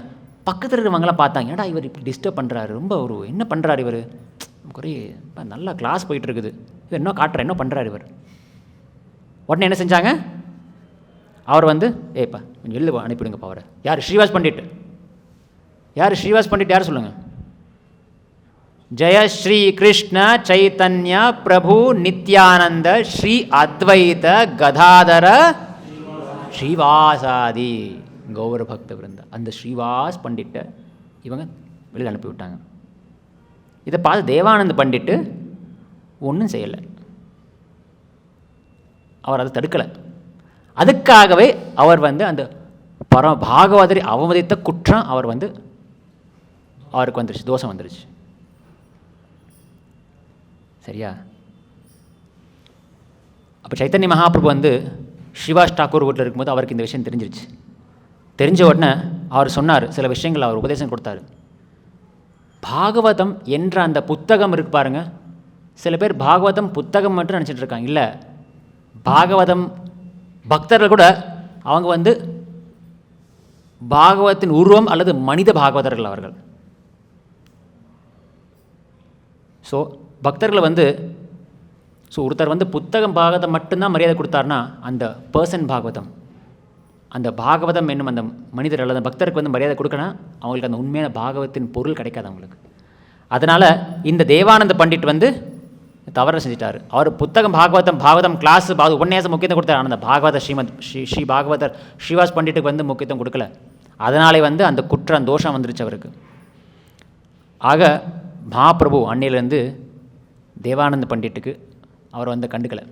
பக்கத்தில் இருக்கிறவங்களாம் பார்த்தாங்க, ஏன்னா இவர் இப்படி டிஸ்டர்ப் பண்ணுறாரு, ரொம்ப ஒரு என்ன பண்ணுறாரு இவர், குறை நல்லா கிளாஸ் போயிட்டுருக்குது, இவர் என்ன காட்டுற என்ன பண்ணுறாரு இவர். உடனே என்ன செஞ்சாங்க, அவர் வந்து ஏப்பா கொஞ்சம் வெளில அனுப்பிடுங்கப்பா அவரை. யார்? ஸ்ரீவாஸ் பண்டிட். யார் ஸ்ரீவாஸ் பண்டிட்? யார் சொல்லுங்கள்? ஜெய ஸ்ரீ கிருஷ்ண சைத்தன்ய பிரபு நித்யானந்த ஸ்ரீ அத்வைத கதாதர ஸ்ரீவாசாதி கௌர பக்த விருந்தா. அந்த ஸ்ரீவாஸ் பண்டிட்டை இவங்க வெளியில் அனுப்பி விட்டாங்க. இதை பார்த்து தேவானந்த பண்டிட்டு ஒன்றும் செய்யலை, அவர் அதை தடுக்கலை. அதுக்காகவே அவர் வந்து அந்த பாகவதரை அவமதித்த குற்றம் அவருக்கு வந்துருச்சு, தோஷம் வந்துருச்சு. சரியா? அப்போ சைத்தன்ய மகாபிரபு வந்து ஸ்ரீவாஸ் டாக்கூர் வீட்டில் இருக்கும்போது அவருக்கு இந்த விஷயம் தெரிஞ்சிருச்சு. தெரிஞ்ச உடனே அவர் சொன்னார், சில விஷயங்கள் அவர் உபதேசம் கொடுத்தாரு. பாகவதம் என்ற அந்த புத்தகம் இருக்கு பாருங்கள், சில பேர் பாகவதம் புத்தகம் மட்டும் நினச்சிட்டு இருக்காங்க. இல்லை, பாகவதம் பக்தர்கள் கூட அவங்க வந்து பாகவத்தின் உருவம் அல்லது மனித பாகவதர்கள் அவர்கள். ஸோ பக்தர்களை வந்து ஒருத்தர் வந்து புத்தகம் பாகவதம் மட்டும்தான் மரியாதை கொடுத்தாருன்னா அந்த பர்சன் பாகவதம், அந்த பாகவதம் என்னும் அந்த மனிதர் அல்லது பக்தருக்கு வந்து மரியாதை கொடுக்கணும், அவங்களுக்கு அந்த உண்மையான பாகவத்தின் பொருள் கிடைக்காது அவங்களுக்கு. அதனால் இந்த தேவானந்த பண்டிட் வந்து தவறு செஞ்சிட்டார். அவர் புத்தகம் பாகவதம் கிளாஸ் உபன்யாசம் முக்கியத்துவம் கொடுத்தார். அந்த பாகவத ஸ்ரீ பாகவதர் ஸ்ரீவாஸ் பண்டிட்டுக்கு வந்து முக்கியத்துவம் கொடுக்கல. அதனாலே வந்து அந்த குற்றம் தோஷம் வந்துருச்சு அவருக்கு. ஆக மகாபிரபு அன்னையிலேருந்து தேவானந்த பண்டிட்டுக்கு அவர் வந்து கண்டுக்கலை.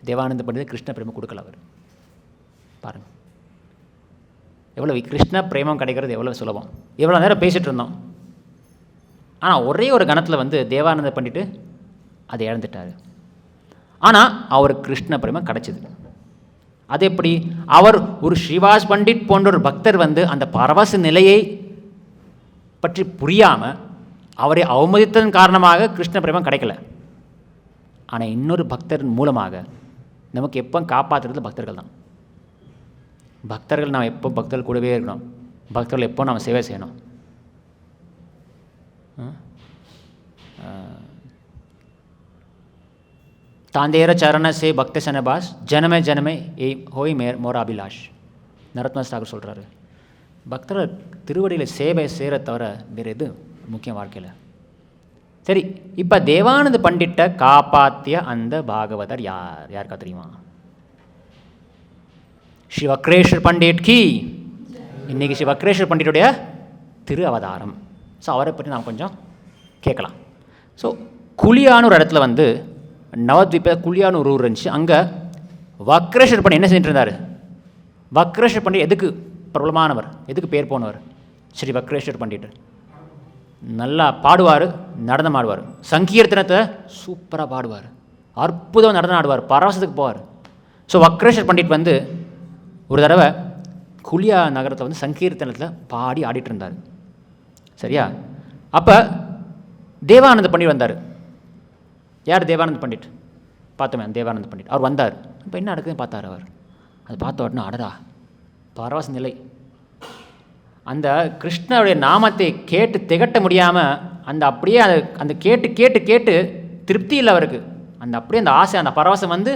தேவானந்த பண்டிட் கிருஷ்ண பிரேமம் கொடுக்கல அவர். பாருங்கள் எவ்வளோ கிருஷ்ண பிரேமம் கிடைக்கிறது எவ்வளோ சுலபம். எவ்வளோ நேரம் பேசிகிட்டு இருந்தோம், ஆனால் ஒரே ஒரு கணத்தில் வந்து தேவானந்த பண்டிட்டு அதை இழந்துட்டார். ஆனால் அவருக்கு கிருஷ்ண பிரேமம் கிடைச்சிது. அது எப்படி? அவர் ஒரு ஸ்ரீவாஸ் பண்டிட் போன்ற ஒரு பக்தர் வந்து அந்த பரவச நிலையை பற்றி புரியாமல் அவரை அவமதித்ததன் காரணமாக கிருஷ்ண பிரேமம் கிடைக்கல. ஆனால் இன்னொரு பக்தர் மூலமாக நமக்கு எப்போ காப்பாற்றுறது பக்தர்கள் தான். பக்தர்கள் நாம் எப்போ பக்தர்கள் கூடவே இருக்கணும், பக்தர்கள் எப்போ நாம் சேவை செய்யணும். தாந்தேர சரண சே பக்த சனபாஸ் ஜனமே ஜனமே ஏ ஹோய் மோர அபிலாஷ். நரோத்தமதாஸ் தாக்கூர் சொல்கிறாரு, பக்தர்கள் திருவடியில் சேவை செய்கிற தவிர வேறு எது முக்கியம் வாழ்க்கையில். சரி, இப்போ தேவானந்த பண்டிட்டை காப்பாற்றிய அந்த பாகவதர் யாருக்கா தெரியுமா? ஸ்ரீ வக்ரேஸ்வர் பண்டிட் கி. இன்றைக்கி ஸ்ரீ வக்ரேஸ்வர் பண்டிட்டுடைய திரு அவதாரம். ஸோ அவரை பற்றி நாம் கொஞ்சம் கேட்கலாம். ஸோ குலியான்னு ஒரு இடத்துல வந்து நவத்வீப குலியான்னு ஒரு ஊர் இருந்துச்சு. அங்கே வக்ரேஸ்வர் பண்டிட் என்ன செஞ்சுட்டு இருந்தார்? வக்ரேஸ்வர் பண்டிட் எதுக்கு பிரபலமானவர், எதுக்கு பேர் போனவர்? ஸ்ரீ வக்ரேஸ்வர் பண்டிட் நல்லா பாடுவார், நடனம் ஆடுவார், சங்கீர்த்தனத்தை சூப்பராக பாடுவார், அற்புதம் நடனம் ஆடுவார், பரவசத்துக்கு போவார். ஸோ வக்ரேஸ்வர் பண்டிட் வந்து ஒரு தடவை குலியா நகரத்தை வந்து சங்கீர்த்தனத்தில் பாடி ஆடிட்டு இருந்தார். சரியா? அப்போ தேவானந்த பண்டிட் வந்தார். யார்? தேவானந்த பண்டிட். பார்த்தோமே தேவானந்த பண்டிட். அவர் வந்தார். இப்போ என்ன நடக்குதுன்னு பார்த்தார். அவர் அது பார்த்த உடனே அடடா பரவச நிலை. அந்த கிருஷ்ணருடைய நாமத்தை கேட்டு திகட்ட முடியாமல் அந்த அப்படியே அந்த கேட்டு கேட்டு கேட்டு திருப்தி இல்லை அவருக்கு. அந்த அப்படியே அந்த ஆசை, அந்த பரவசம் வந்து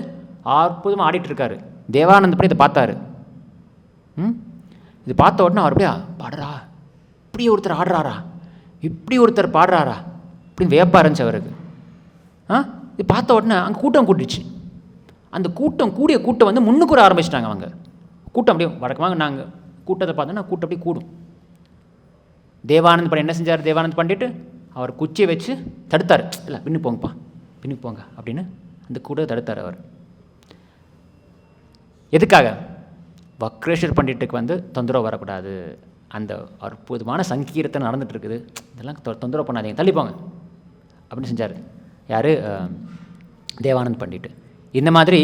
அற்புதமாக ஆடிட்டுருக்காரு. தேவானந்த படி இதை பார்த்தாரு. இது பார்த்த உடனே அவர் அப்படியே பாடுறா, இப்படி ஒருத்தர் ஆடுறாரா, இப்படி ஒருத்தர் பாடுறாரா அப்படின்னு வியப்பாக இருந்துச்சு அவருக்கு. இது பார்த்த உடனே அங்கே கூட்டம் கூட்டிச்சு. அந்த கூடிய கூட்டம் வந்து முன்னுக்கு வர ஆரம்பிச்சிட்டாங்க. அவங்க கூட்டம் அப்படியே வழக்கமாக நாங்கள் கூட்டத்தை பார்த்தோன்னா கூட்டம் அப்படியே கூடும். தேவானந்த் பண்டிட் என்ன செஞ்சார்? தேவானந்த் பண்டிட்டு அவர் குச்சியை வச்சு தடுத்தார். இல்லை பின்னு போங்கப்பா, பின்னுக்கு போங்க அப்படின்னு அந்த கூட்டத்தை தடுத்தார் அவர். எதுக்காக? வக்ரேஸ்வர் பண்டிட்டுக்கு வந்து தொந்தரவு வரக்கூடாது, அந்த அற்புதமான சங்கீர்த்தனை நடந்துட்டு இருக்குது, இதெல்லாம் தொந்தரவு பண்ணாதீங்க, தள்ளி போங்க அப்படின்னு செஞ்சார். யார்? தேவானந்த் பண்டிட்டு. இந்த மாதிரி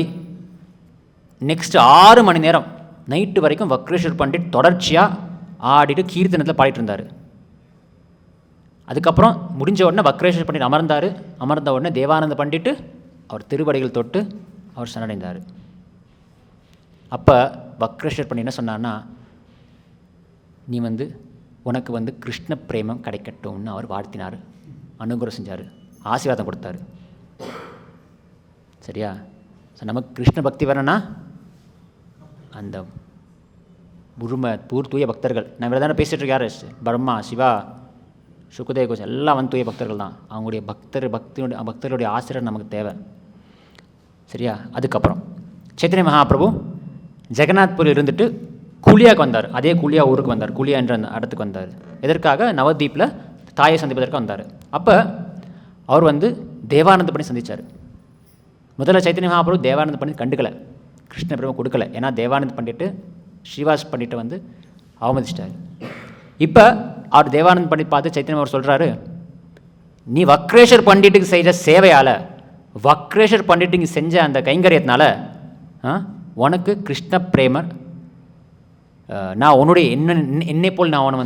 நெக்ஸ்ட் 6 மணி நேரம் நைட்டு வரைக்கும் வக்ரேஸ்வர் பண்டிட் தொடர்ச்சியாக ஆடிட்டு கீர்த்தனத்தில் பாடிட்டு இருந்தார். அதுக்கப்புறம் முடிஞ்ச உடனே வக்ரேஸ்வர் பண்டிட் அமர்ந்தார். அமர்ந்த உடனே தேவானந்த பண்டிட்டு அவர் திருவடிகள் தொட்டு அவர் சரணடைந்தார். அப்போ வக்ரேஸ்வர் பண்டிட் என்ன சொன்னார்னா, நீ வந்து உனக்கு வந்து கிருஷ்ண பிரேமம் கிடைக்கட்டும்னு அவர் வாழ்த்தினார், அனுகிரகம் செஞ்சார், ஆசீர்வாதம் கொடுத்தாரு. சரியா? ஸோ நமக்கு கிருஷ்ண பக்தி வரணும்னா அந்த பூர் தூய பக்தர்கள், நான் இவ்வளோ தானே பேசிகிட்டு இருக்கேன், யார்? பிரம்மா, சிவா, சுகதேவ கோஷ் எல்லாம் வந்து தூய பக்தர்கள் தான். அவங்களுடைய பக்தர்களுடைய ஆசிரியர் நமக்கு தேவை. சரியா? அதுக்கப்புறம் சைத்தன்ய மகாபிரபு ஜெகநாத்பூர் இருந்துட்டு குலியாவுக்கு வந்தார். அதே குலியா ஊருக்கு வந்தார். குலியா என்ற அந்த இடத்துக்கு வந்தார். எதற்காக? நவதீப்பில் தாயை சந்திப்பதற்காக வந்தார். அப்போ அவர் வந்து தேவானந்த பண்ணி சந்தித்தார். முதல்ல சைத்தன்ய மகாபிரபு தேவானந்த பண்டிட் கண்டுக்கலை, கிருஷ்ண பிரேமம் கொடுக்கலை. ஏன்னா தேவானந்த பண்டிட்டு ஸ்ரீவாஸ் பண்டிட்டை வந்து அவமதிச்சிட்டார். இப்போ அவர் தேவானந்த பண்டிட் பார்த்து சைத்தன்ய அவர் சொல்கிறாரு, நீ வக்ரேஸ்வர் பண்டிட்டுக்கு செய்த சேவையால், வக்ரேஸ்வர் பண்டிட்டுக்கு செஞ்ச அந்த கைங்கரியத்தினால உனக்கு கிருஷ்ண பிரேமர், நான் உன்னுடைய என்னை போல் நான் உன்னை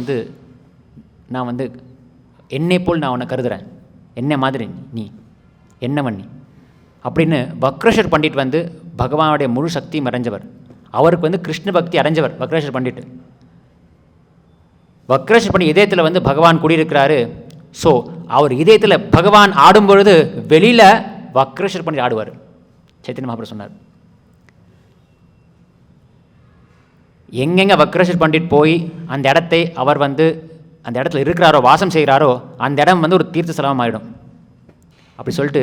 வந்து என்னை போல் நான் உன்னை கருதுகிறேன், என்ன மாதிரி நீ என்னவன் நீ அப்படின்னு. வக்ரேஸ்வர் பண்டிட் வந்து பகவானுடைய முழு சக்தியும் அடைஞ்சவர். அவருக்கு வந்து கிருஷ்ண பக்தி அடைஞ்சவர் வக்ரேஸ்வர் பண்டிட். வக்ரேஸ்வர் பண்டிட் இதயத்தில் வந்து பகவான் குடியிருக்கிறாரு. ஸோ அவர் இதயத்தில் பகவான் ஆடும்பொழுது வெளியில் வக்ரேஸ்வர் பண்டிட் ஆடுவார். சைத்தன்ய மகாபிரபு சொன்னார், எங்கெங்கே வக்ரேஸ்வர் பண்டிட் போய் அந்த இடத்தை அவர் வந்து அந்த இடத்துல இருக்கிறாரோ, வாசம் செய்கிறாரோ, அந்த இடம் வந்து ஒரு தீர்த்த ஸ்தலம் ஆகிடும். அப்படி சொல்லிட்டு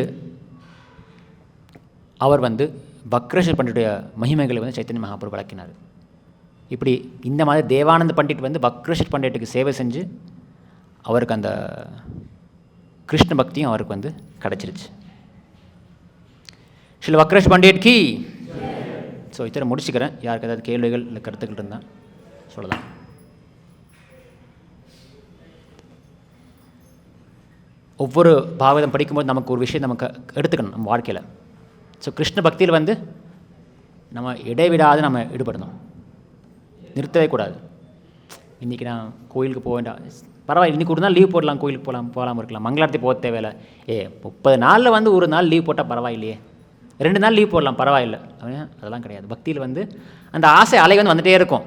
அவர் வந்து வக்ரேஸ்வர் பண்டிட்டுடைய மகிமைகளை வந்து சைத்தன்ய மகாபிரபு விளக்கினார். இப்படி இந்த மாதிரி தேவானந்த பண்டிட் வந்து வக்ரேஸ்வர் பண்டிட்டுக்கு சேவை செஞ்சு அவருக்கு அந்த கிருஷ்ண பக்தியும் அவருக்கு வந்து கிடச்சிருச்சு. ஸ்ரீல வக்ரேஸ்வர் பண்டிட் கி. ஸோ இத்தனை முடிச்சுக்கிறேன். யாருக்கு ஏதாவது கேள்விகள் இல்லை கருத்துக்கள் இருந்தால் சொல்லலாம். ஒவ்வொரு பாகவதம் படிக்கும்போது நமக்கு ஒரு விஷயம் நமக்கு எடுத்துக்கணும் நம்ம வாழ்க்கையில். ஸோ கிருஷ்ண பக்தியில் வந்து நம்ம இடைவிடாது நம்ம ஈடுபடணும், நிறுத்தவே கூடாது. இன்றைக்கி நான் கோயிலுக்கு போக வேண்டாம், பரவாயில்ல, இன்றைக்கி ஒரு நாள் லீவ் போடலாம், கோயிலுக்கு போகலாம் இருக்கலாம், மங்களாரத்தி போக தேவையில்லை. 30 நாளில் வந்து ஒரு நாள் லீவ் போட்டால் பரவாயில்லையே, 2 நாள் லீவ் போடலாம் பரவாயில்லை, அதெல்லாம் கிடையாது. பக்தியில் வந்து அந்த ஆசை அலை வந்து வந்துகிட்டே இருக்கும்.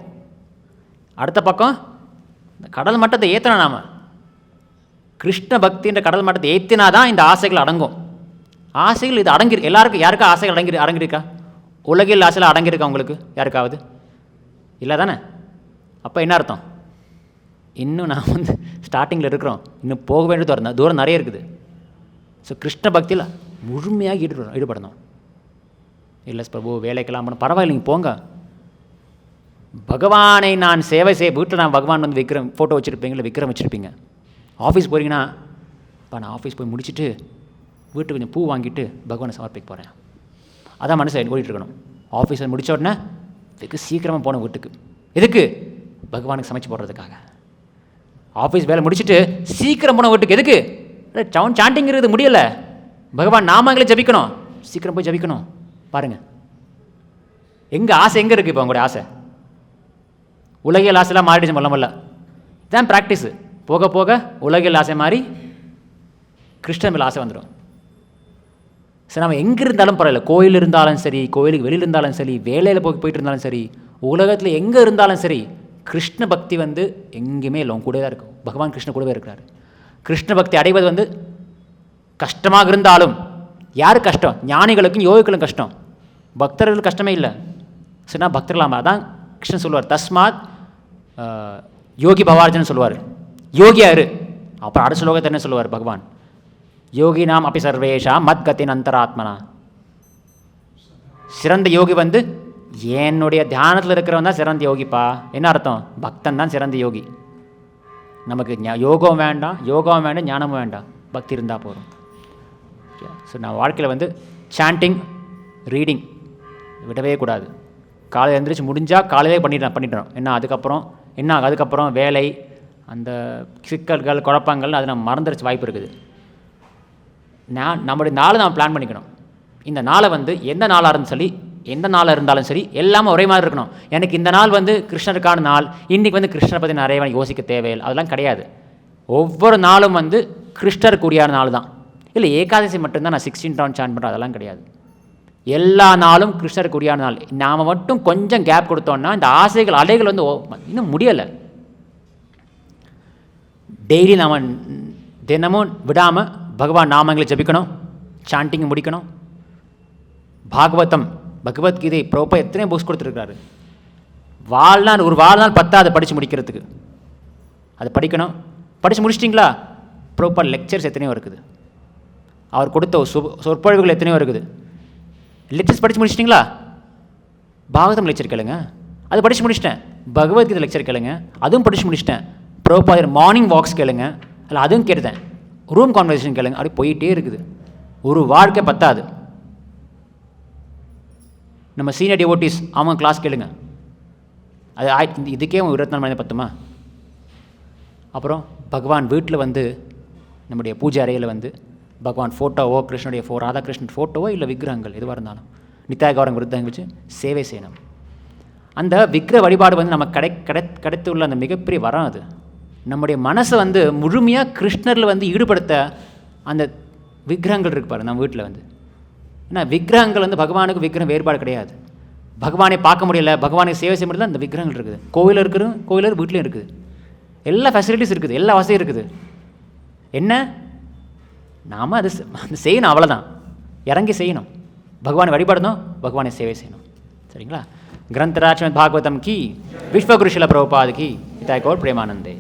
அடுத்த பக்கம் இந்த கடல் மட்டத்தை ஏற்றணும். நாம் கிருஷ்ண பக்தின்ற கடல் மட்டத்தை ஏற்றினா தான் இந்த ஆசைகள் அடங்கும். ஆசைகள் இது அடங்கி எல்லாருக்கும், யாருக்கா ஆசைகள் அடங்கியிருக்கா? உலகில் ஆசையில் அடங்கியிருக்கா உங்களுக்கு யாருக்காவது? இல்லை தானே? அப்போ என்ன அர்த்தம்? இன்னும் நான் வந்து ஸ்டார்டிங்கில் இருக்கிறோம், இன்னும் போக வேண்டிய தூரம் நிறைய இருக்குது. ஸோ கிருஷ்ண பக்தியில் முழுமையாக ஈடுபடணும். இல்லை பிரபு வேலைக்கெல்லாம் பண்ண பரவாயில்ல, நீங்கள் போங்க, பகவானை நான் சேவை செய்ய. வீட்டில் நான் பகவான் வந்து விக்ரம் ஃபோட்டோ வச்சுருப்பீங்க, இல்லை விக்ரம் வச்சுருப்பீங்க. ஆஃபீஸ் போகிறீங்கன்னா, இப்போ நான் ஆஃபீஸ் போய் முடிச்சுட்டு வீட்டுக்கு கொஞ்சம் பூ வாங்கிட்டு பகவானை சமர்ப்பிக்க போகிறேன், அதான் மனசு ஓடிட்டுருக்கணும். ஆஃபீஸில் முடித்த உடனே இதுக்கு சீக்கிரமாக போகணும் வீட்டுக்கு. எதுக்கு? பகவானுக்கு சமைச்சு போடுறதுக்காக. ஆஃபீஸ் வேலை முடிச்சுட்டு சீக்கிரம் போன வீட்டுக்கு எதுக்கு? சாண்டிங் இருக்குது முடியலை, பகவான் நாமங்களே ஜபிக்கணும். சீக்கிரம் போய் ஜபிக்கணும். பாருங்கள், எங்கே ஆசை எங்கே இருக்குது? இப்போ உங்களுடைய ஆசை உலகியல் ஆசைலாம் மாறிடுச்சு. மல்ல இதான் ப்ராக்டிஸு. போக போக உலகியல் ஆசை மாறி கிருஷ்ணன் மேலே ஆசை வந்துடும். சரி, நம்ம எங்கே இருந்தாலும் பரவாயில்ல, கோயில் இருந்தாலும் சரி, கோயிலுக்கு வெளியில் இருந்தாலும் சரி, வேலையில் போயிட்டு இருந்தாலும் சரி, உலகத்தில் எங்கே இருந்தாலும் சரி, கிருஷ்ண பக்தி வந்து எங்கேயுமே இல்லை, கூட தான் இருக்கும். பகவான் கிருஷ்ணன் கூடவே இருக்கிறார். கிருஷ்ண பக்தி அடைவது வந்து கஷ்டமாக இருந்தாலும், யாருக்கு கஷ்டம்? ஞானிகளுக்கும் யோகிகளும் கஷ்டம், பக்தர்களுக்கு கஷ்டமே இல்லை. சரினா பக்தர்களாமா தான் கிருஷ்ணன் சொல்லுவார், தஸ்மாத் யோகி பவார்ஜன் சொல்லுவார், யோகியா இரு. அப்புறம் அடுத்த ஸ்லோகத்தை என்ன சொல்லுவார் பகவான்? யோகி நாம் அப்படி சர்வேஷா மத் கத்தின் அந்தராத்மனா. சிறந்த யோகி வந்து என்னுடைய தியானத்தில் இருக்கிறவன் தான் சிறந்த யோகிப்பா. என்ன அர்த்தம்? பக்தன் தான் சிறந்த யோகி. நமக்கு யோகம் வேண்டாம், ஞானமும் வேண்டாம், பக்தி இருந்தால் போதும். ஸோ நான் வாழ்க்கையில் வந்து சாண்டிங், ரீடிங் விடவே கூடாது. காலையில் எழுந்திரிச்சு முடிஞ்சால் காலையிலே பண்ணிடுறோம். அதுக்கப்புறம் வேலை, அந்த சிக்கல்கள், குழப்பங்கள், அது நம்ம மறந்துடுச்சு வாய்ப்பு இருக்குது. நம்முடைய நாளை நம்ம பிளான் பண்ணிக்கணும். இந்த நாளை வந்து எந்த நாளாக இருந்தாலும் சரி எல்லாமே ஒரே மாதிரி இருக்கணும். எனக்கு இந்த நாள் வந்து கிருஷ்ணருக்கான நாள், இன்றைக்கி வந்து கிருஷ்ணரை பற்றி நிறைய யோசிக்க தேவையில்லை, அதெல்லாம் கிடையாது. ஒவ்வொரு நாளும் வந்து கிருஷ்ணருக்குரியான நாள் தான். இல்லை ஏகாதசி மட்டும்தான் நான் 16 round சாண்ட் பண்ணுறேன், அதெல்லாம் கிடையாது. எல்லா நாளும் கிருஷ்ணருக்குரியான நாள். நாம் மட்டும் கொஞ்சம் கேப் கொடுத்தோன்னா இந்த ஆசைகள் அலைகள் வந்து இன்னும் முடியலை. டெய்லி நாம் தினமும் விடாமல் பகவான் நாமங்களை ஜபிக்கணும், சாண்டிங் முடிக்கணும். பாகவதம், பகவத்கீதை ப்ரோப்பா எத்தனை புக்ஸ் கொடுத்துருக்காரு. ஒரு வாழ்நாள் பத்தாது படித்து முடிக்கிறதுக்கு. அதை படிக்கணும். படித்து முடிச்சிட்டிங்களா? ப்ரோப்பா லெக்சர்ஸ் எத்தனையோ இருக்குது, அவர் கொடுத்த சொற்பொழிவுகள் எத்தனையோ இருக்குது. லெக்சர்ஸ் படித்து முடிச்சிட்டிங்களா? பாகவதம் லெக்சர் கேளுங்க, அது படித்து முடிச்சிட்டேன். பகவத்கீதை லெக்சர் கேளுங்க, அதுவும் படித்து முடிச்சிட்டேன். ப்ரோப்பா மார்னிங் வாக்ஸ் கேளுங்க, அதில் அதுவும் கேட்டுட்டேன். ரூம் கான்வர்சேஷன் கேளுங்க, அப்படி போயிட்டே இருக்குது. ஒரு வாழ்க்கை பத்தாது. நம்ம சீனியர் டிவோட்டிஸ் அவங்க கிளாஸ் கேளுங்க, அது இதுக்கே 24 மணி பத்துமா? அப்புறம் பகவான் வீட்டில் வந்து நம்முடைய பூஜை அறையில் வந்து பகவான் ஃபோட்டோவோ, கிருஷ்ணனுடைய ராதாகிருஷ்ணன் ஃபோட்டோவோ இல்லை விக்கிரகங்கள் எதுவாக இருந்தாலும் நித்யா கௌரங்க விருத்தம் வச்சு சேவை செய்யணும். அந்த விக்கிர வழிபாடு வந்து நம்ம கிடைத்துள்ள அந்த மிகப்பெரிய வரம். அது நம்முடைய மனசை வந்து முழுமையாக கிருஷ்ணரில் வந்து ஈடுபடுத்த அந்த விக்கிரகங்கள் இருக்கு பாரு நம்ம வீட்டில் வந்து. ஏன்னா விக்கிரகங்கள் வந்து பகவானுக்கு விக்கிரகம் வேறுபாடு கிடையாது. பகவானை பார்க்க முடியல, பகவானுக்கு சேவை செய்ய முடியல, அந்த விக்கிரகங்கள் இருக்குது. கோவிலில் வீட்லேயும் இருக்குது, எல்லா ஃபெசிலிட்டிஸ் இருக்குது, எல்லா வசதியும் இருக்குது. என்ன நாம் அது செய்யணும், அவ்வளோதான். இறங்கி செய்யணும், பகவானை வழிபடணும், பகவானை சேவை செய்யணும். சரிங்களா? கிரந்தராஜ் பாகவதம் கி, விஸ்வகுரு ஸ்ரீல பிரபுபாத் கி, நிதாய் கௌர் பிரேமானந்தே.